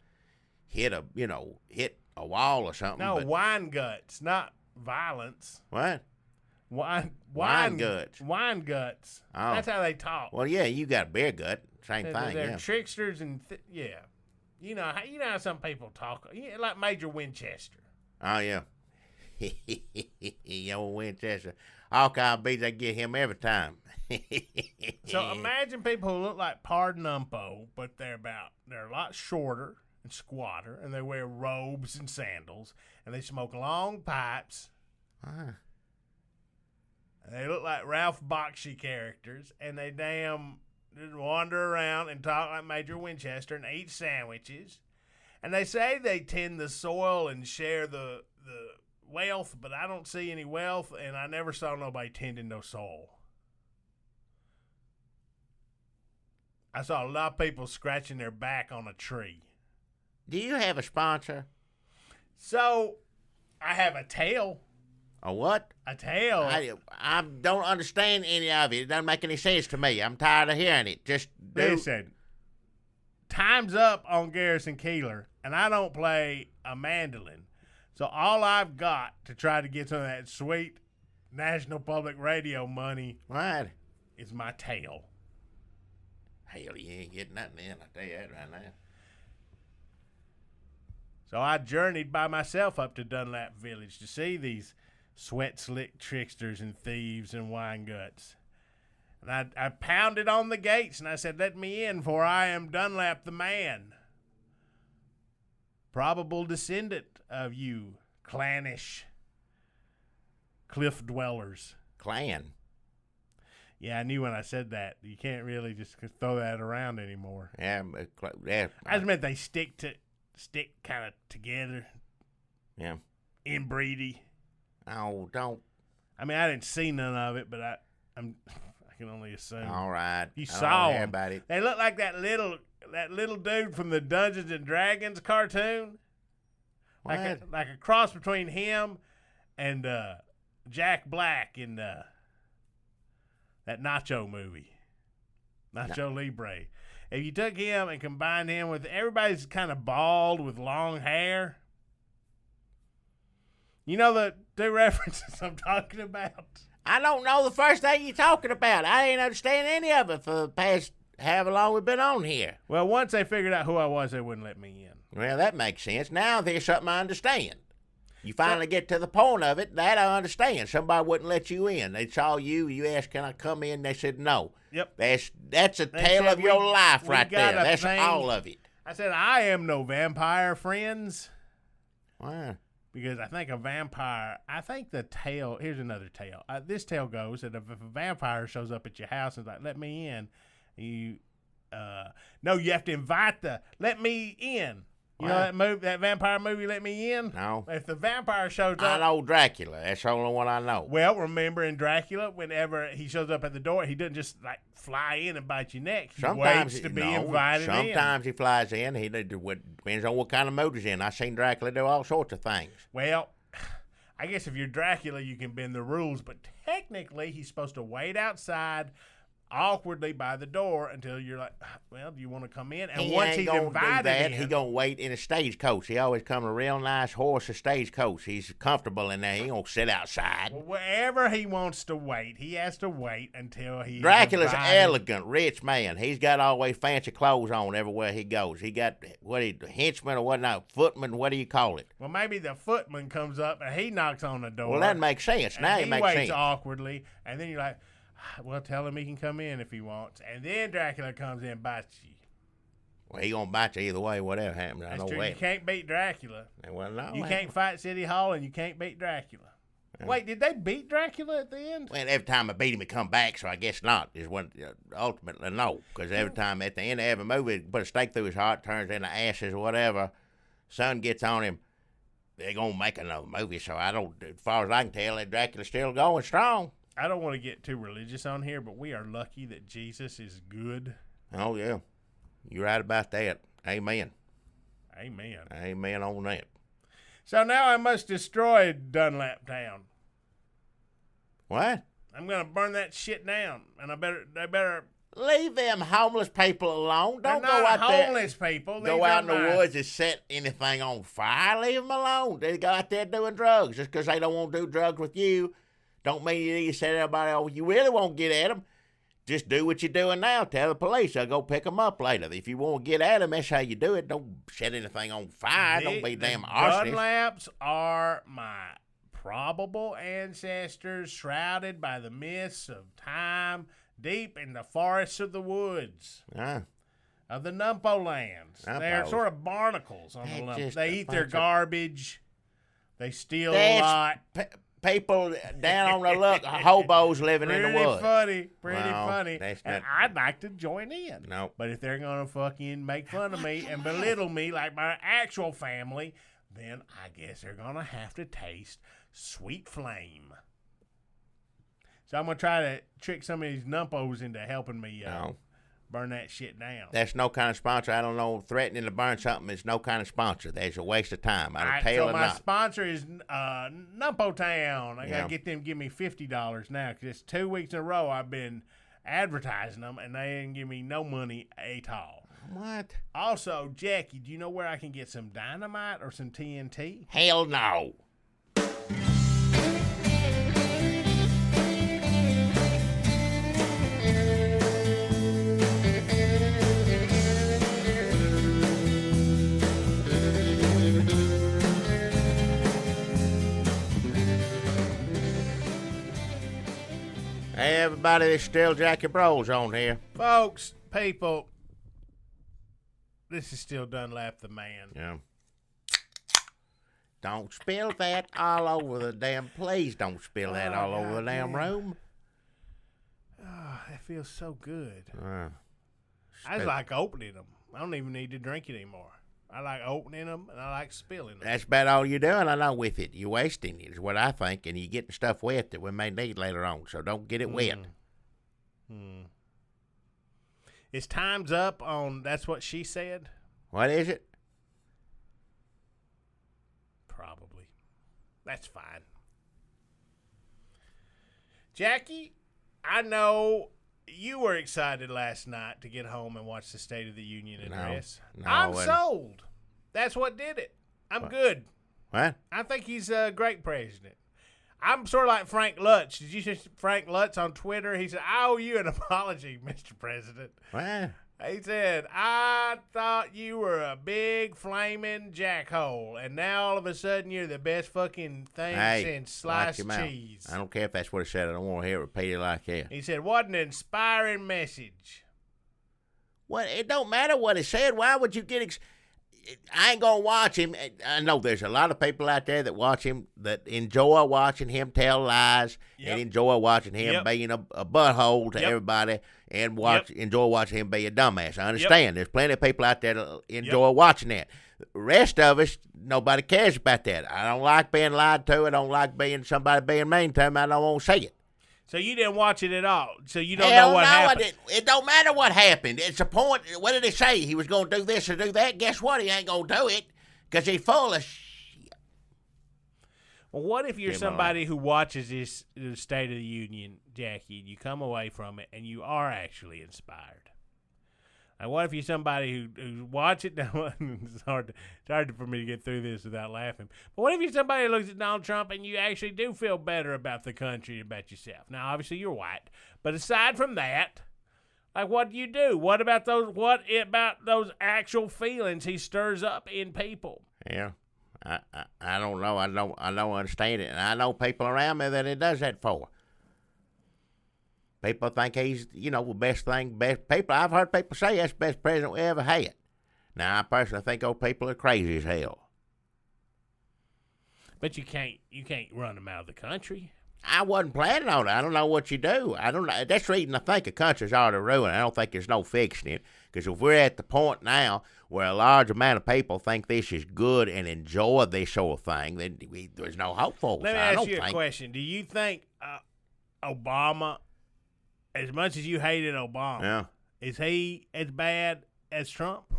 hit a wall or something. No, wine guts, not violence. What? Wine guts. Wine guts. Oh. That's how they talk. Well, yeah, you got a beer gut. Same thing, They're yeah. tricksters and yeah. You know how some people talk, like Major Winchester. Oh, yeah. Old Winchester. All kind of beats, I get him every time. So imagine people who look like Pardonumpo, but they're a lot shorter and squatter, and they wear robes and sandals, and they smoke long pipes. Ah. And they look like Ralph Bakshi characters, and they just wander around and talk like Major Winchester and eat sandwiches. And they say they tend the soil and share the wealth, but I don't see any wealth, and I never saw nobody tending no soil. I saw a lot of people scratching their back on a tree. Do you have a sponsor? So, I have a tail. A what? A tail. I don't understand any of it. It doesn't make any sense to me. I'm tired of hearing it. Just Listen, time's up on Garrison Keillor, and I don't play a mandolin. So all I've got to try to get some of that sweet National Public Radio money What? is my tail. Hell, you ain't getting nothing in. I tell you that right now. So I journeyed by myself up to Dunlap Village to see these sweat-slick tricksters and thieves and wine guts. And I pounded on the gates, and I said, "Let me in, for I am Dunlap the man, probable descendant of you clannish cliff dwellers." Clan. Yeah, I knew when I said that. You can't really just throw that around anymore. Yeah, I just meant they stick kind of together, yeah. inbreedy. Oh, don't. I mean, I didn't see none of it, but I can only assume. All right. You I don't saw care them. about it. They look like that little dude from the Dungeons and Dragons cartoon. What? Like a cross between him and Jack Black in that Nacho movie, Nacho Libre. If you took him and combined him with everybody's kind of bald with long hair, you know the two references I'm talking about. I don't know the first thing you're talking about. I ain't understand any of it for the past however long we've been on here. Well, once they figured out who I was, they wouldn't let me in. Well, that makes sense. Now there's something I understand. You finally get to the point of it, that I understand. Somebody wouldn't let you in. They saw you, you asked, "Can I come in?" They said no. Yep. That's a tale of your life right there. That's thing. all of it. I said, "I am no vampire, friends." Wow. Because I think the tale, here's another tale. This tale goes that if a vampire shows up at your house and is like, "Let me in," you have to invite "let me in." You know that vampire movie, Let Me In? No. If the vampire shows up. I know Dracula. That's the only one I know. Well, remember in Dracula, whenever he shows up at the door, he doesn't just like fly in and bite your neck. He waits to be invited in. Sometimes he flies in. He depends on what kind of mood he's in. I've seen Dracula do all sorts of things. Well, I guess if you're Dracula, you can bend the rules, but technically he's supposed to wait outside awkwardly by the door until you're like, "Well, do you want to come in?" And once he's invited in, he gonna wait in a stagecoach. He always come in a real nice horse or stagecoach. He's comfortable in there. He ain't gonna sit outside. Well, wherever he wants to wait, he has to wait until he's Dracula's invited. elegant, rich man. He's got always fancy clothes on everywhere he goes. He got henchman or whatnot, footman. What do you call it? Well, maybe the footman comes up and he knocks on the door. Well, that makes sense. Now it makes waits sense. awkwardly, and then you're like, "Well, tell him he can come in if he wants." And then Dracula comes in and bites you. Well, he gonna bite you either way, whatever happens. I That's know true. that. You can't beat Dracula. Well, no, You can't fight City Hall, and you can't beat Dracula. Wait, did they beat Dracula at the end? Well, every time I beat him, he come back, so I guess not. Is what ultimately no, because every time at the end of every movie, they put a stake through his heart, turns into ashes or whatever. Sun gets on him. They're gonna make another movie, so I don't. As far as I can tell, that Dracula's still going strong. I don't want to get too religious on here, but we are lucky that Jesus is good. Oh, yeah. You're right about that. Amen. Amen. Amen on that. So now I must destroy Dunlap Town. What? I'm gonna burn that shit down, and they better. Leave them homeless people alone. Don't They're go not out there. homeless people. Go out in the woods and set anything on fire. Leave them alone. They go out there doing drugs. Just because they don't want to do drugs with you, don't mean you need to set everybody off. You really won't get at them. Just do what you're doing now. Tell the police. They'll go pick them up later. If you want to get at them, that's how you do it. Don't set anything on fire. Don't be damn arsonist. Dunlaps are my probable ancestors shrouded by the mists of time deep in the forests of the woods of the Numpo lands. They're sort of barnacles on the lump. They eat their garbage. They steal a lot. People down on the luck, hobos living in the woods. Pretty funny. That's and not, I'd like to join in. No. But if they're going to fucking make fun of me and belittle me like my actual family, then I guess they're going to have to taste sweet flame. So I'm going to try to trick some of these numpos into helping me burn that shit down. That's no kind of sponsor. I don't know. Threatening to burn something is no kind of sponsor. That's a waste of time. So my sponsor is Numpo Town. I got to get them to give me $50 now because it's 2 weeks in a row I've been advertising them and they didn't give me no money at all. What? Also, Jackie, do you know where I can get some dynamite or some TNT? Hell no. Hey, everybody, there's still Jackie Bros on here. Folks, people, this is still Dunlap the man. Yeah. Don't spill that all over the damn, please don't spill that all over the damn room. Oh, that feels so good. I Stupid. like opening them. I don't even need to drink it anymore. I like opening them and I like spilling them. That's about all you're doing, I know, with it. You're wasting it, is what I think, and you're getting stuff wet that we may need later on, so don't get it wet. It's time's up on That's What She Said? What is it? Probably. That's fine. Jackie, I know you were excited last night to get home and watch the State of the Union address. No, I'm sold. That's what did it. I'm good. What? I think he's a great president. I'm sort of like Frank Lutz. Did you see Frank Lutz on Twitter? He said, I owe you an apology, Mr. President. What? He said, I thought you were a big flaming jackhole, and now all of a sudden you're the best fucking thing since sliced cheese. I don't care if that's what he said. I don't want to hear it repeated like that. He said, what an inspiring message. Well, it don't matter what he said. Why would you get... I ain't going to watch him. I know there's a lot of people out there that watch him, that enjoy watching him tell lies and enjoy watching him being a butthole to everybody and enjoy watching him be a dumbass. I understand. There's plenty of people out there that enjoy watching that. The rest of us, nobody cares about that. I don't like being lied to. I don't like somebody being mean to me. I don't want to see it. So you didn't watch it at all. So you don't know what happened. I didn't. It don't matter what happened. It's a point. What did he say? He was going to do this or do that. Guess what? He ain't going to do it because he's full of shit. Well, what if you're somebody who watches this State of the Union, Jackie, and you come away from it and you are actually inspired? And what if you're somebody who watch it? It's hard for me to get through this without laughing. But what if you're somebody who looks at Donald Trump and you actually do feel better about the country and about yourself? Now, obviously, you're white, but aside from that, like, what do you do? What about those actual feelings he stirs up in people? Yeah, I don't know. I don't understand it, and I know people around me that he does that for. People think he's, the best people. I've heard people say that's the best president we ever had. Now, I personally think those people are crazy as hell. But you can't run them out of the country. I wasn't planning on it. I don't know what you do. I don't know. That's the reason I think a country's already ruined. I don't think there's no fixing it. Because if we're at the point now where a large amount of people think this is good and enjoy this sort of thing, then there's no hope for us. Let me ask you a question. Do you think Obama... As much as you hated Obama, is he as bad as Trump?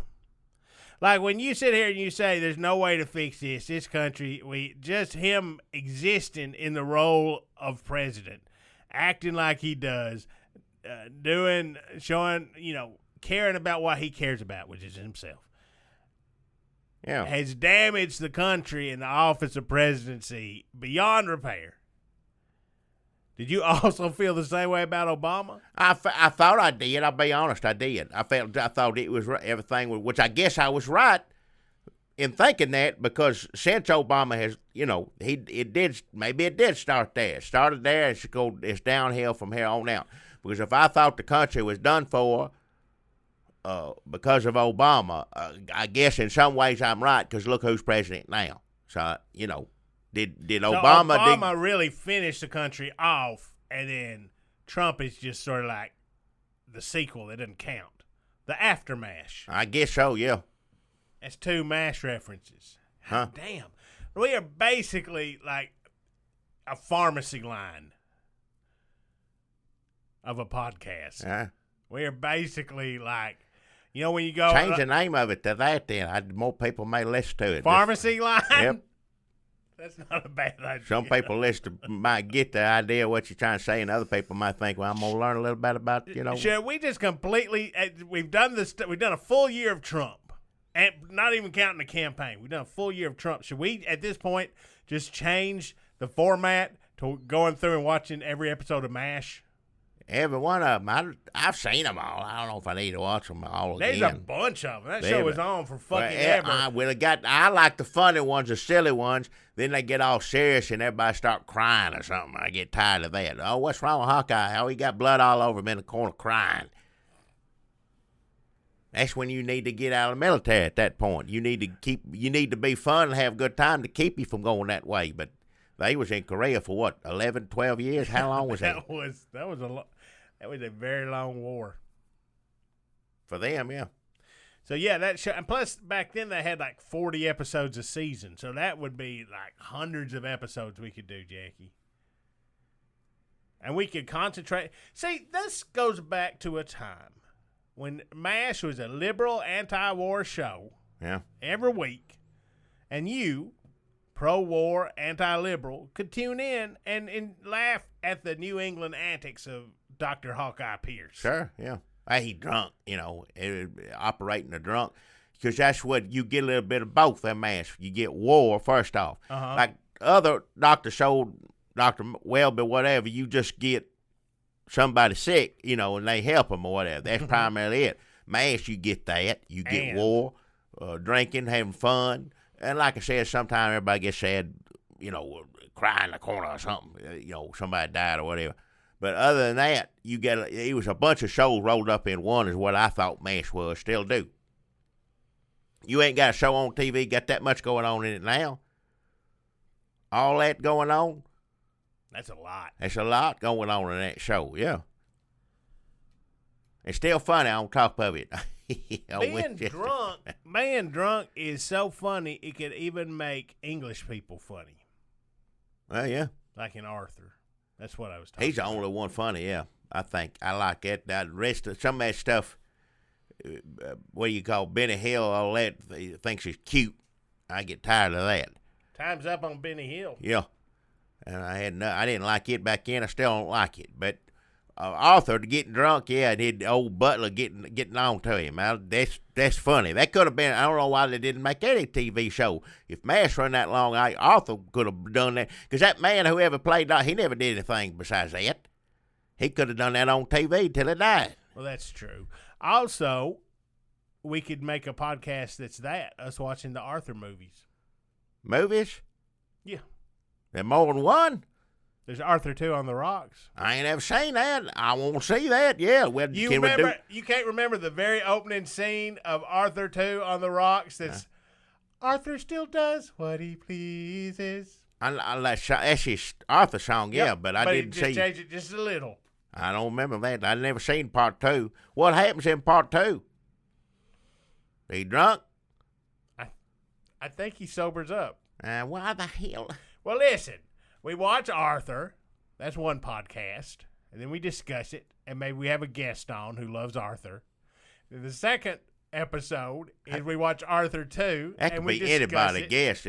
Like, when you sit here and you say there's no way to fix this country, just him existing in the role of president, acting like he does, showing, caring about what he cares about, which is himself, has damaged the country in the office of presidency beyond repair. Did you also feel the same way about Obama? I thought I did. I'll be honest, I did. I thought it was everything, which I guess I was right in thinking that, because since Obama has, it did start there. It started there. It's downhill from here on out. Because if I thought the country was done for because of Obama, I guess in some ways I'm right, because look who's president now. So, Did Obama really finish the country off, and then Trump is just sort of like the sequel that doesn't count, the aftermath? I guess so, yeah. That's two MASH references. Huh? Damn, we are basically like a pharmacy line of a podcast. We are basically like, when you go change the name of it to that, then more people may listen to it. Pharmacy line. Yep. That's not a bad idea. Some people might get the idea of what you're trying to say, and other people might think, well, I'm going to learn a little bit about, Should we just completely, we've done a full year of Trump, and not even counting the campaign. We've done a full year of Trump. Should we, at this point, just change the format to going through and watching every episode of MASH? Every one of them. I've seen them all. I don't know if I need to watch them all again. There's a bunch of them. That show was on for fucking ever. I like the funny ones, the silly ones. Then they get all serious and everybody start crying or something. I get tired of that. Oh, what's wrong with Hawkeye? Oh, he got blood all over him in the corner crying. That's when you need to get out of the military at that point. You need to be fun and have a good time to keep you from going that way. But they was in Korea for what, 11, 12 years? How long was that? That was a very long war. For them, yeah. So, yeah, that show. And plus, back then, they had like 40 episodes a season. So that would be like hundreds of episodes we could do, Jackie. And we could concentrate. See, this goes back to a time when MASH was a liberal anti-war show. Yeah. Every week. And you, pro-war, anti-liberal, could tune in and laugh at the New England antics of Dr. Hawkeye Pierce. Sure, yeah. He drunk, operating a drunk. Because that's what you get, a little bit of both, that MASH. You get war, first off. Uh-huh. Like other doctors showed, Dr. Welby, whatever, you just get somebody sick, and they help them or whatever. That's primarily it. MASH, you get that. You get war, drinking, having fun. And like I said, sometimes everybody gets sad, cry in the corner or something. Somebody died or whatever. But other than that, it was a bunch of shows rolled up in one is what I thought MASH was, still do. You ain't got a show on TV, got that much going on in it now. All that going on. That's a lot. There's a lot going on in that show, yeah. It's still funny on top of it. Being drunk is so funny, it could even make English people funny. Well, yeah. Like in Arthur. That's what I was talking about. He's the only one funny, yeah. I think. I like it. The rest of some of that stuff, what do you call Benny Hill, all that, he thinks he's cute. I get tired of that. Time's up on Benny Hill. Yeah. And I didn't like it back then. I still don't like it. But Arthur getting drunk, yeah, and old Butler getting on to him. That's funny. That could have been. I don't know why they didn't make any TV show. If MASH run that long, Arthur could have done that. Because that man, whoever played, he never did anything besides that. He could have done that on TV till he died. Well, that's true. Also, we could make a podcast that's us watching the Arthur movies. Movies? Yeah. There more than one? There's Arthur 2 on the Rocks. I ain't ever seen that. I want to see that. Yeah. Well, you can't remember the very opening scene of Arthur 2 on the Rocks? That's Arthur still does what he pleases. That's his Arthur song, yeah, but I didn't see. But he just changed it just a little. I don't remember that. I never seen part 2. What happens in part 2? He drunk? I think he sobers up. Why the hell? Well, listen. We watch Arthur. That's one podcast. And then we discuss it. And maybe we have a guest on who loves Arthur. The second episode is we watch Arthur 2. That and could we be discuss anybody it. guess.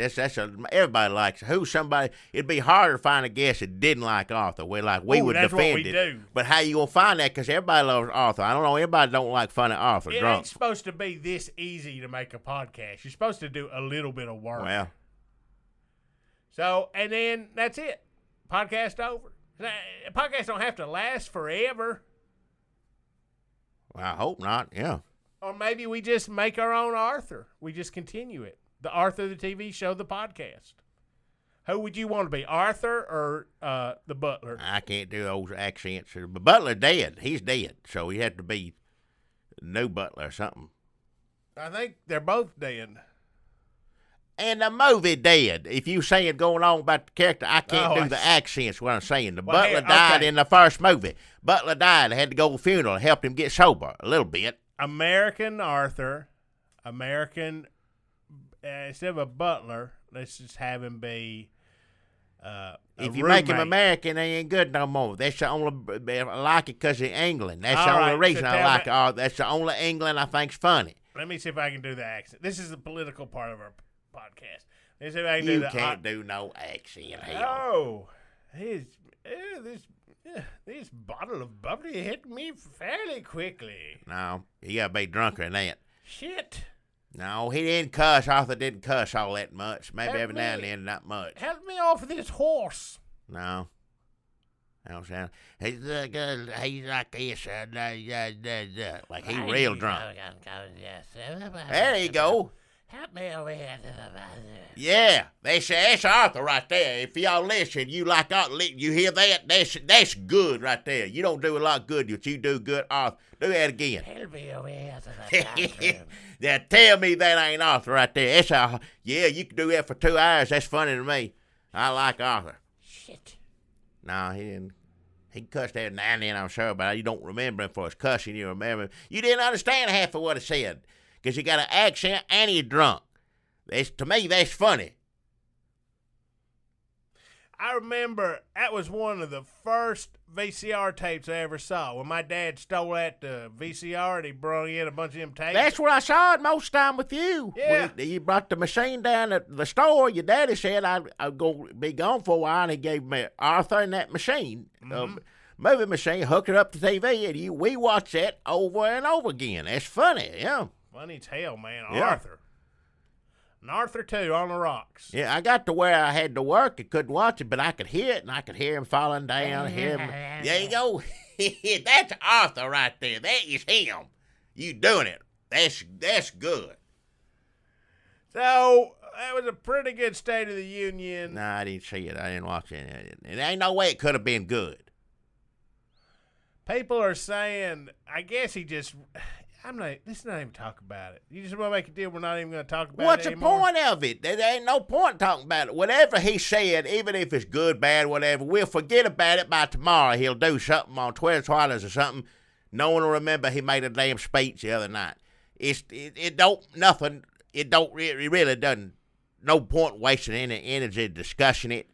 Everybody likes who's somebody. It'd be harder to find a guest that didn't like Arthur. We Ooh, would that's defend what we it. do. But how you gonna find that? Because everybody loves Arthur. I don't know. Everybody don't like funny Arthur. It Drunk. ain't supposed to be this easy to make a podcast. You're supposed to do a little bit of work. Well, So, and then that's it. Podcast over. Podcasts don't have to last forever. I hope not. Yeah. Or maybe we just make our own Arthur. We just continue it. The Arthur, the TV show, the podcast. Who would you want to be, Arthur or the butler? I can't do those accents. But Butler dead. He's dead. So he had to be new Butler or something. I think they're both dead. And the movie dead. If you saying going on about the character, I can't do the accents. What I'm saying. The Butler died in the first movie. Butler died. I had to go to the funeral. Helped him get sober a little bit. American Arthur, American, instead of a butler, let's just have him be if you make him American, they ain't good no more. That's the only, I like it because of England. That's the only reason I like it. That's the only England I think's funny. Let me see if I can do the accent. This is the political part of our podcast. Let me see if I can You do the can't do no accent. Oh, this bottle of bubbly hit me fairly quickly. No, you gotta be drunker than that. Shit. No, he didn't cuss. Arthur didn't cuss all that much. Maybe every now and then, not much. Help me off this horse. No. I don't sound. He's like this. Like he real drunk. There you go. Help me over here to the bathroom. Yeah, that's Arthur right there. If y'all listen, you like Arthur, you hear that? That's good right there. You don't do a lot good, but you do good, Arthur. Do that again. Help me over here to the bathroom. Now tell me that ain't Arthur right there. Yeah, you can do that for 2 hours. That's funny to me. I like Arthur. Shit. No, he didn't. He cussed every now and then, I'm sure, but you don't remember him for his cussing. You remember him. You didn't understand half of what he said because he got an accent and he's drunk. To me, that's funny. I remember that was one of the first VCR tapes I ever saw. When my dad stole that VCR and he brought in a bunch of them tapes. That's where I saw it most time with you. Yeah. You brought the machine down at the store. Your daddy said I'd go be gone for a while, and he gave me Arthur and that machine, movie machine, hooked it up to TV, and we watched that over and over again. That's funny, yeah. Funny as hell, man. Yeah. Arthur. And Arthur, too, on the rocks. Yeah, I got to where I had to work. I couldn't watch it, but I could hear it, and I could hear him falling down. Hear him. There you go. That's Arthur right there. That is him. You doing it. That's good. So, that was a pretty good State of the Union. No, I didn't see it. I didn't watch it. There ain't no way it could have been good. People are saying, I guess he just... let's not even talk about it. You just want to make a deal we're not even going to talk about What's it the anymore? point of it? There ain't no point talking about it. Whatever he said, even if it's good, bad, whatever, we'll forget about it by tomorrow. He'll do something on Twitter Twitters or something. No one will remember he made a damn speech the other night. It really doesn't, no point wasting any energy discussing it.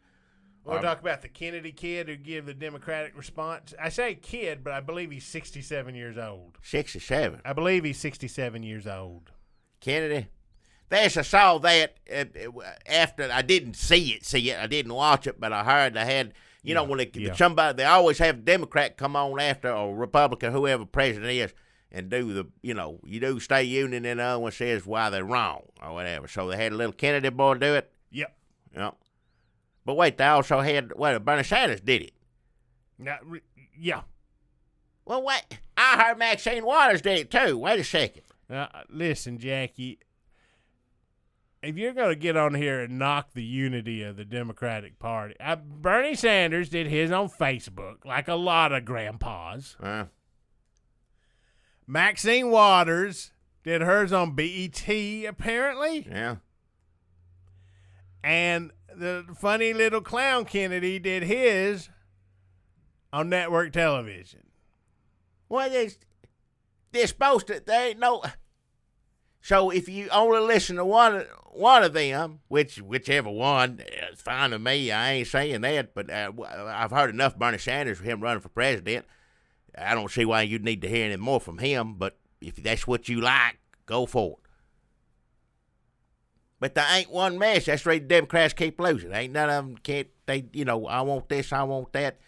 We'll talk about the Kennedy kid who gave the Democratic response. I say kid, but I believe he's 67 years old. 67. I believe he's 67 years old. Kennedy. I saw that after I didn't see it. I didn't watch it, but I heard they had, when somebody, they always have a Democrat come on after or Republican, whoever president is, and do the, you do State Union and the other one says why they're wrong or whatever. So they had a little Kennedy boy do it. Yep. Yep. But wait, they also had, Bernie Sanders did it. Yeah. Well, wait, I heard Maxine Waters did it too. Wait a second. Listen, Jackie, if you're going to get on here and knock the unity of the Democratic Party, Bernie Sanders did his on Facebook, like a lot of grandpas. Maxine Waters did hers on BET, apparently. Yeah. And the funny little clown Kennedy did his on network television. Well, they're supposed to. They ain't no. So if you only listen to one of them, whichever one, it's fine with me. I ain't saying that, but I've heard enough Bernie Sanders for him running for president. I don't see why you'd need to hear any more from him. But if that's what you like, go for it. But there ain't one mess. That's the reason Democrats keep losing. Ain't none of them I want this, I want that.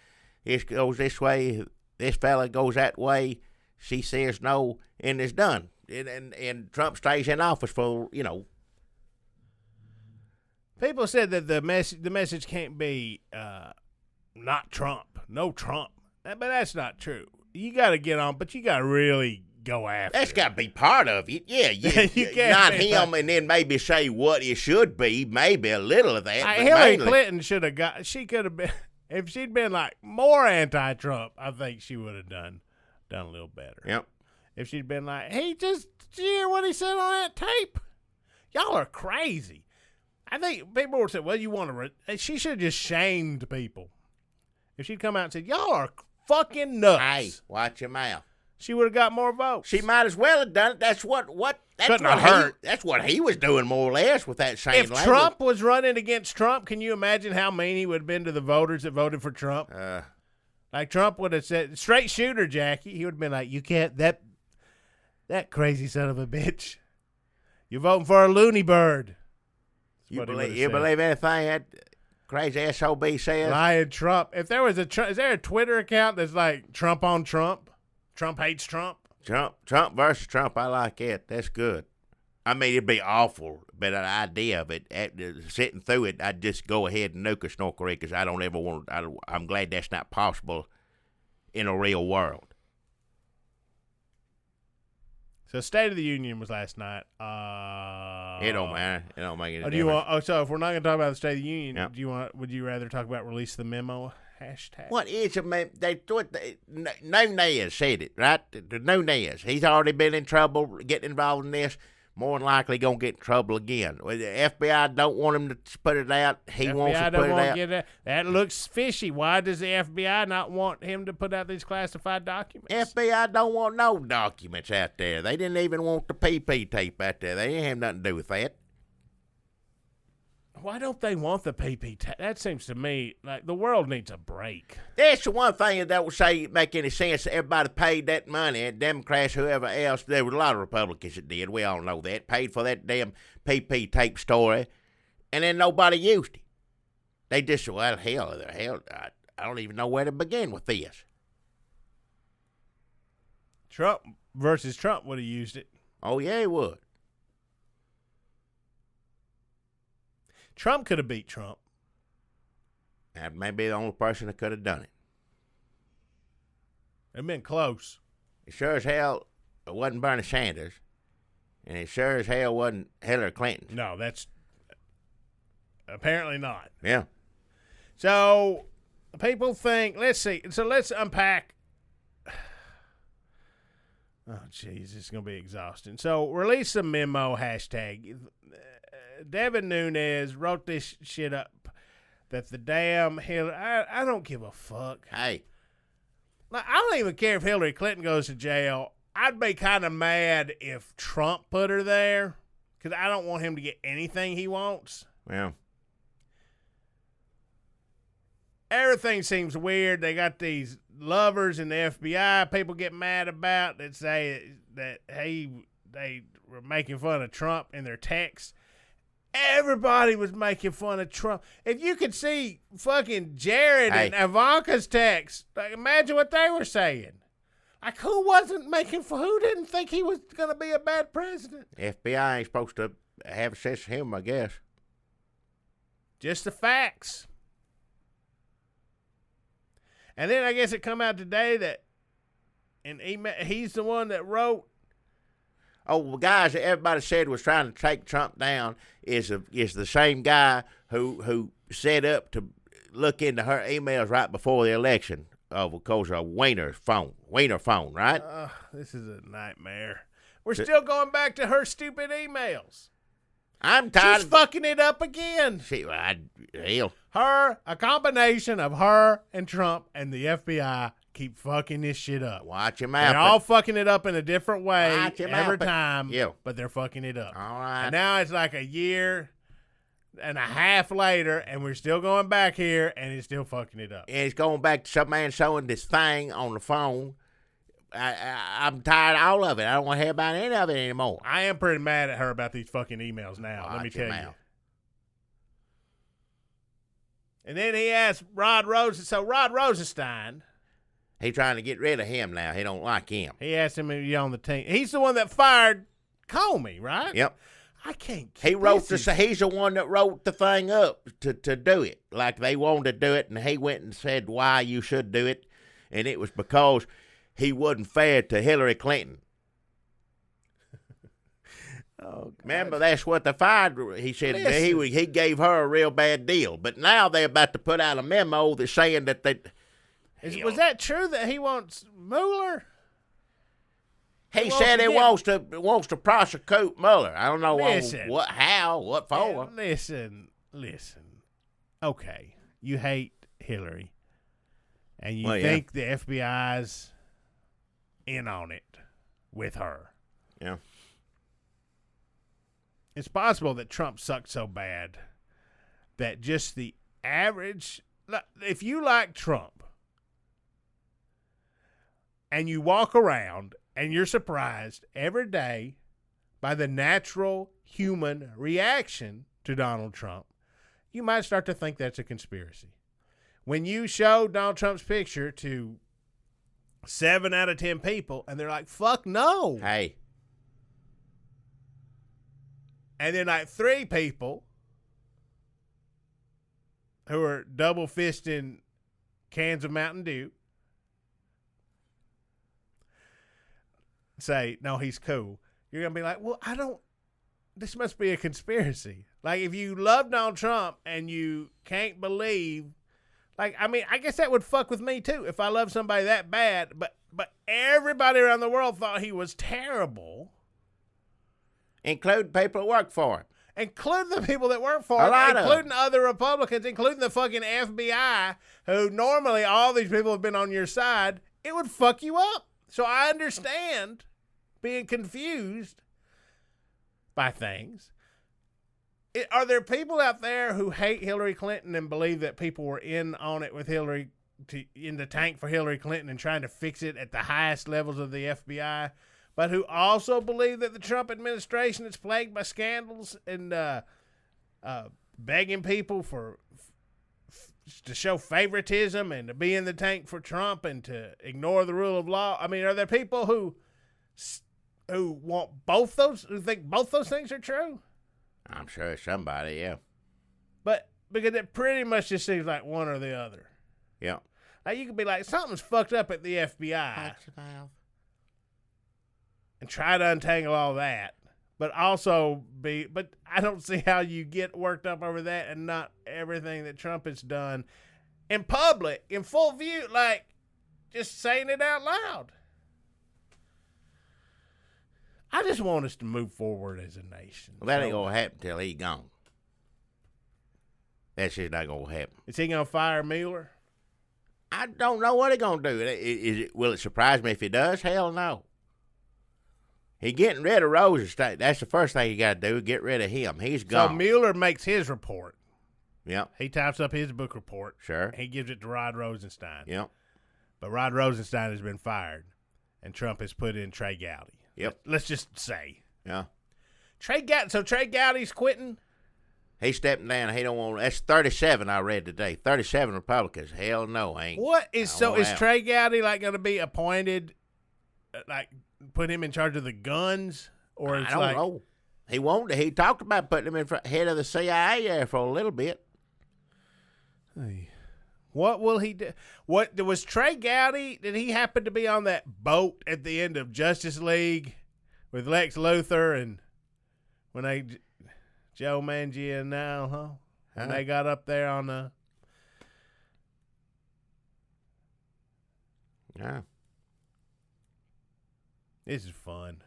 This goes this way. This fella goes that way. She says no, and it's done. And Trump stays in office for, People said that the message can't be not Trump, no Trump. But that's not true. You got to get on, but you got to really go after That's it. got to be part of it. Yeah, You can't not be him, and then maybe say what it should be, maybe a little of that. But Hillary mainly, Clinton should have she could have been, if she'd been like more anti-Trump, I think she would have done a little better. Yep. If she'd been like, hey, did you hear what he said on that tape? Y'all are crazy. I think people would say, well, you want to, she should have just shamed people. If she'd come out and said, y'all are fucking nuts. Hey, watch your mouth. She would have got more votes. She might as well have done it. That's Couldn't have hurt. That's what he was doing more or less with that same If language. Trump was running against Trump, can you imagine how mean he would have been to the voters that voted for Trump? Like Trump would have said, straight shooter, Jackie. He would have been like, you can't, that crazy son of a bitch. You're voting for a loony bird. You believe anything that crazy SOB says? Lying Trump. If there was is there a Twitter account that's like Trump on Trump? Trump hates Trump? Trump versus Trump, I like it. That's good. I mean, it'd be awful, but the idea of it, sitting through it, I'd just go ahead and nuke a snorkel because I don't ever want. I'm glad that's not possible in a real world. So, State of the Union was last night. It don't matter. It don't make any do you difference. so if we're not going to talk about the State of the Union, Yeah. would you rather talk about release the memo hashtag? What is a memo? Nunez said it, right? The Nunez. He's already been in trouble getting involved in this. More than likely going to get in trouble again. Well, the FBI don't want him to put it out. He wants to put it out. That looks fishy. Why does the FBI not want him to put out these classified documents? FBI don't want no documents out there. They didn't even want the PP tape out there. They didn't have nothing to do with that. Why don't they want the PP tape? That seems to me like the world needs a break. That's the one thing that don't make any sense. Everybody paid that money, Democrats, whoever else. There was a lot of Republicans that did. We all know that. Paid for that damn PP tape story, and then nobody used it. They just, well, hell, I don't even know where to begin with this. Trump versus Trump would have used it. Oh, yeah, he would. Trump could have beat Trump. That may be the only person that could have done it. It'd been close. It sure as hell wasn't Bernie Sanders, and it sure as hell wasn't Hillary Clinton. No, that's apparently not. Yeah. So people think, let's see. So let's unpack. Oh, jeez, it's going to be exhausting. So release a memo hashtag. Devin Nunes wrote this shit up that the damn Hillary. I don't give a fuck. Hey. Like, I don't even care if Hillary Clinton goes to jail. I'd be kind of mad if Trump put her there because I don't want him to get anything he wants. Yeah. Everything seems weird. They got these lovers in the FBI people get mad about that say that, hey, they were making fun of Trump in their texts. Everybody was making fun of Trump. If you could see fucking Jared and Ivanka's text, like, imagine what they were saying. Like, who didn't think he was going to be a bad president? FBI ain't supposed to have a sense of humor, I guess. Just the facts. And then I guess it come out today that he's the one that wrote. Oh, the guys that everybody said was trying to take Trump down is the same guy who set up to look into her emails right before the election because of Wiener phone, right? This is a nightmare. We're still going back to her stupid emails. I'm tired. She's fucking it up again. A combination of her and Trump and the FBI keep fucking this shit up. Watch your mouth. They're all fucking it up in a different way every time, yeah. But they're fucking it up. All right. And now it's like a year and a half later, and we're still going back here, and it's still fucking it up. And it's going back to some man showing this thing on the phone I'm tired of all of it. I don't want to hear about any of it anymore. I am pretty mad at her about these fucking emails now. Let me Watch your tell you. mouth. And then he asked Rod Rosenstein. He trying to get rid of him now. He don't like him. He asked him if he's on the team. He's the one that fired Comey, right? Yep. I can't. He wrote he's the one that wrote the thing up to do it. Like they wanted to do it, and he went and said why you should do it, and it was because he wasn't fair to Hillary Clinton. Oh, remember, that's what they fired. He said he gave her a real bad deal. But now they're about to put out a memo that's saying that they. Was that true that he wants Mueller? He said he wants to prosecute Mueller. I don't know what for. Listen. Okay, you hate Hillary, and you think the FBI's in on it with her. Yeah. It's possible that Trump sucked so bad that just the average, if you like Trump and you walk around and you're surprised every day by the natural human reaction to Donald Trump, you might start to think that's a conspiracy. When you show Donald Trump's picture to 7 out of 10 people and they're like, fuck no. Hey. And then like 3 people who are double fisting cans of Mountain Dew say, no, he's cool. You're going to be like, well, this must be a conspiracy. Like if you love Donald Trump and you can't believe, I guess that would fuck with me too if I love somebody that bad, but everybody around the world thought he was terrible. Including people that work for him. Including the people that work for him. Including other Republicans. Including the fucking FBI, who normally all these people have been on your side. It would fuck you up. So I understand being confused by things. Are there people out there who hate Hillary Clinton and believe that people were in on it with Hillary, in the tank for Hillary Clinton and trying to fix it at the highest levels of the FBI? But who also believe that the Trump administration is plagued by scandals and begging people to show favoritism and to be in the tank for Trump and to ignore the rule of law? I mean, are there people who want both those, who think both those things are true? I'm sure it's somebody, yeah. But because it pretty much just seems like one or the other. Yeah. Like you could be like, something's fucked up at the FBI. And try to untangle all that, but I don't see how you get worked up over that and not everything that Trump has done in public, in full view, like just saying it out loud. I just want us to move forward as a nation. Well, that ain't going to happen till he's gone. That's just not going to happen. Is he going to fire Mueller? I don't know what he's going to do. Will it surprise me if he does? Hell no. He's getting rid of Rosenstein. That's the first thing you got to do, get rid of him. He's gone. So Mueller makes his report. Yep. He types up his book report. Sure. He gives it to Rod Rosenstein. Yep. But Rod Rosenstein has been fired, and Trump has put in Trey Gowdy. Yep. Let's just say. Yeah. Trey Gowdy's quitting? He's stepping down. He don't want. That's 37 I read today. 37 Republicans. Hell no, ain't. Is Trey Gowdy going to be appointed, put him in charge of the guns, or I don't know. He won't. He talked about putting him in head of the CIA there for a little bit. Hey. What will he do? What was Trey Gowdy? Did he happen to be on that boat at the end of Justice League with Lex Luthor and when Joe Manganiello, when they got up there on the? Yeah. This is fun.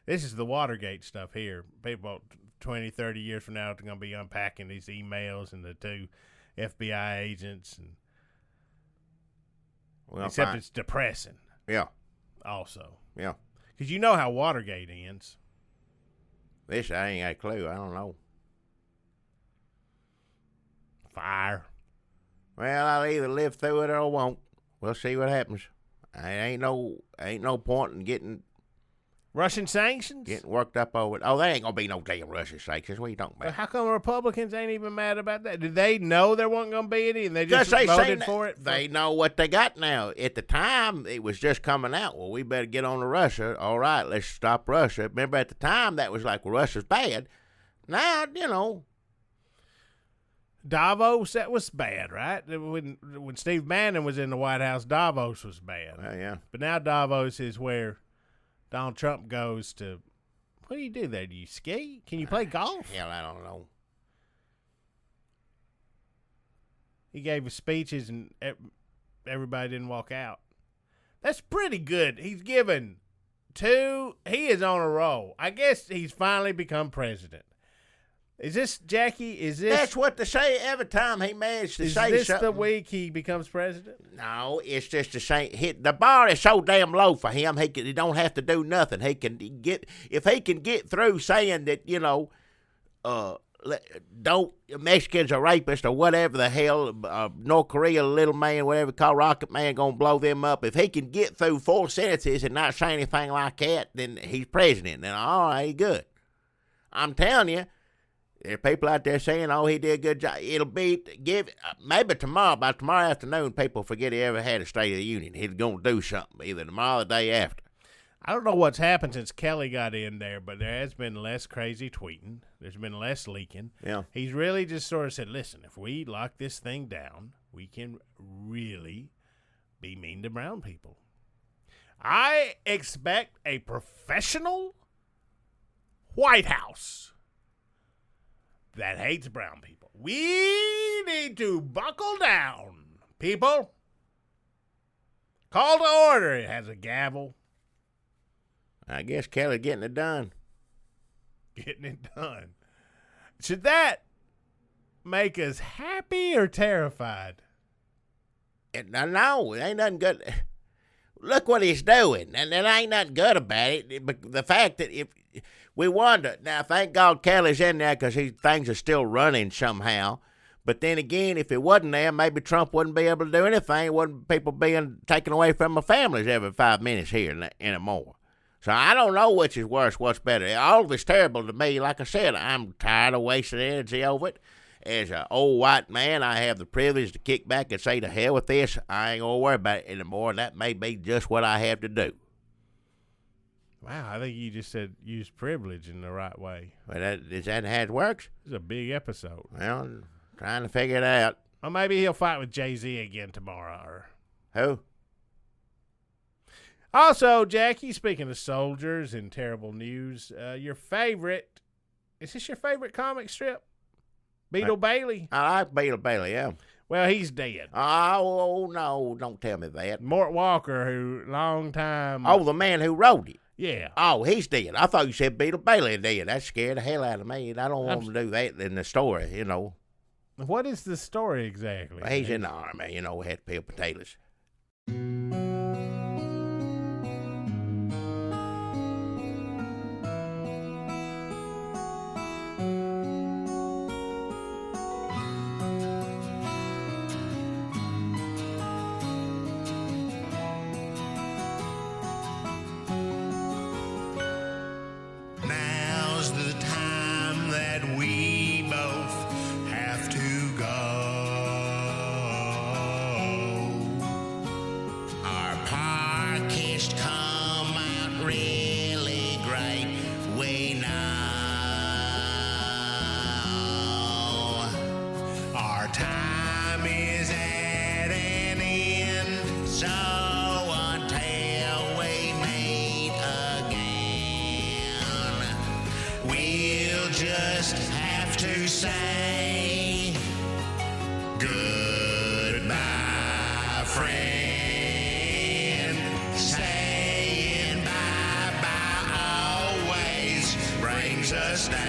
This is the Watergate stuff here. People 20, 30 years from now are going to be unpacking these emails and the 2 FBI agents. Except it's depressing. Yeah. Also. Yeah. Because you know how Watergate ends. This, I ain't got a clue. I don't know. Fire. Well, I'll either live through it or I won't. We'll see what happens. Ain't no point in getting Russian sanctions? worked up over it. Oh, there ain't gonna be no damn Russian sanctions. What are you talking Well, about? how come Republicans ain't even mad about that? Did they know there wasn't going to be any, and they just They voted seen for it? They know what they got now. At the time, it was just coming out. Well, we better get on to Russia. All right, let's stop Russia. Remember, at the time, that was like, well, Russia's bad. Now, Davos, that was bad, right? When Steve Bannon was in the White House, Davos was bad. yeah. But now Davos is where Donald Trump goes to. What do you do there? Do you ski? Can you play golf? Hell, I don't know. He gave his speeches and everybody didn't walk out. That's pretty good. He's given 2. He is on a roll. I guess he's finally become president. Is this, Jackie, That's what they say every time he managed to say this something. the week he becomes president? No, it's just the same. The bar is so damn low for him. He don't have to do nothing. If he can get through saying that, don't Mexicans are rapists or whatever the hell, North Korea, little man, whatever called Rocket Man, gonna blow them up. If he can get through 4 sentences and not say anything like that, then he's president. Then all right, good. I'm telling you. There are people out there saying, oh, he did a good job. It'll be, maybe by tomorrow afternoon, people forget he ever had a State of the Union. He's going to do something, either tomorrow or the day after. I don't know what's happened since Kelly got in there, but there has been less crazy tweeting. There's been less leaking. Yeah. He's really just sort of said, listen, if we lock this thing down, we can really be mean to brown people. I expect a professional White House that hates brown people. We need to buckle down, people. Call to order. It has a gavel. I guess Kelly's getting it done. Getting it done. Should that make us happy or terrified? No, it ain't nothing good. Look what he's doing, and there ain't nothing good about it. But the fact that if we wonder, now thank God Kelly's in there because things are still running somehow. But then again, if it wasn't there, maybe Trump wouldn't be able to do anything. It wouldn't people being taken away from their families every 5 minutes here anymore. So I don't know which is worse, what's better. All of it's terrible to me. Like I said, I'm tired of wasting energy over it. As an old white man, I have the privilege to kick back and say, to hell with this. I ain't going to worry about it anymore. That may be just what I have to do. Wow, I think you just said use privilege in the right way. But is that how it works? This is a big episode. Well, I'm trying to figure it out. Or maybe he'll fight with Jay-Z again tomorrow. Or Who? Also, Jackie, speaking of soldiers and terrible news, your favorite, is this your favorite comic strip? Beetle Bailey? I like Beetle Bailey, yeah. Well, he's dead. Oh, no, don't tell me that. Mort Walker, who long time. Oh, the man who wrote it. Yeah. Oh, he's dead. I thought you said Beetle Bailey dead. That scared the hell out of me. I don't want him to do that in the story, What is the story exactly? Well, he's in the army, had to peel potatoes. Now's the time that we both have to go. Our podcast come out really great, we know. Our time is at an end, so until we meet again, we'll just have to say goodbye, friend. Saying bye-bye always brings us down.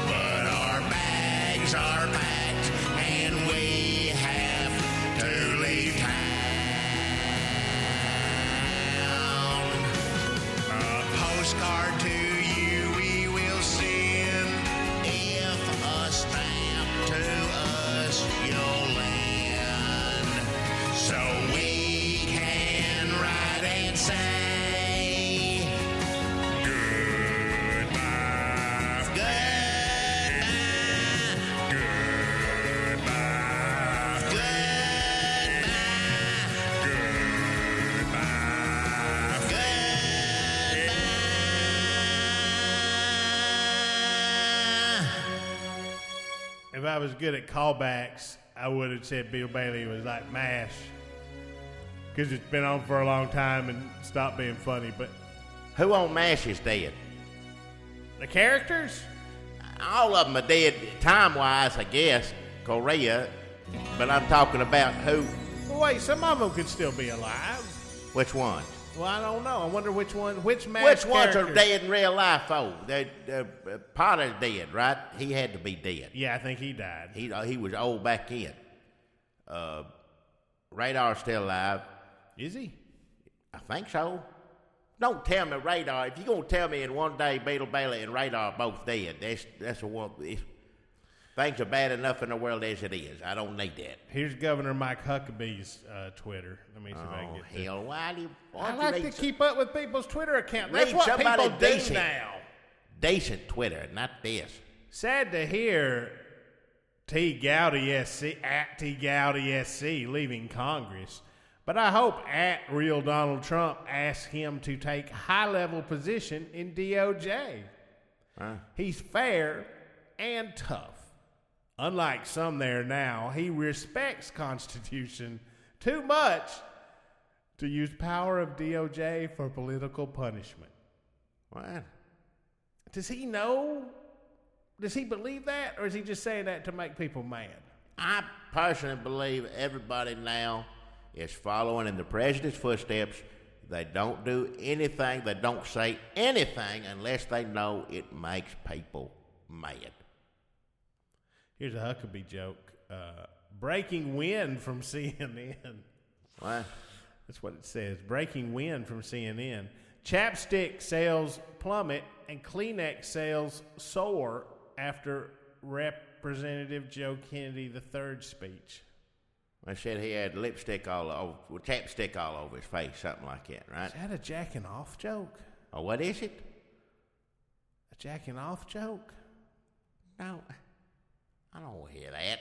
But our bags are packed and we have to leave town. A postcard to you we will send if a stamp to us you'll lend. if I was good at callbacks, I would have said Bill Bailey was like MASH. Because it's been on for a long time and stopped being funny. But Who on MASH is dead? the characters? All of them are dead time-wise, I guess. Korea. But I'm talking about who. Well, wait, some of them could still be alive. Which one? Well, I don't know. I wonder which MASH Which ones are characters? dead in real life, Potter's dead, right? He had to be dead. Yeah, I think he died. He was old back in. Radar's still alive. Is he? I think so. Don't tell me Radar. If you're going to tell me in one day Beetle Bailey and Radar are both dead, that's a one. Things are bad enough in the world as it is. I don't need that. Here's Governor Mike Huckabee's Twitter. Let me see if I can get this. Hell, why I you like need to keep up with people's Twitter account. Read That's what somebody people do decent. now. Decent Twitter, not this. Sad to hear Gowdy SC at Gowdy SC leaving Congress, but I hope at Real Donald Trump asks him to take high-level position in DOJ. He's fair and tough. Unlike some there now, he respects Constitution too much to use power of DOJ for political punishment. What? Does he know? Does he believe that, or is he just saying that to make people mad? I personally believe everybody now is following in the president's footsteps. They don't do anything, they don't say anything unless they know it makes people mad. Here's a Huckabee joke. Breaking wind from CNN. What? That's what it says. Breaking wind from CNN. Chapstick sales plummet and Kleenex sales soar after Representative Joe Kennedy III's speech. I said he had lipstick all over, chapstick all over his face, something like that, right? Is that a jacking off joke? Oh, what is it? A jacking off joke? No, I don't hear that.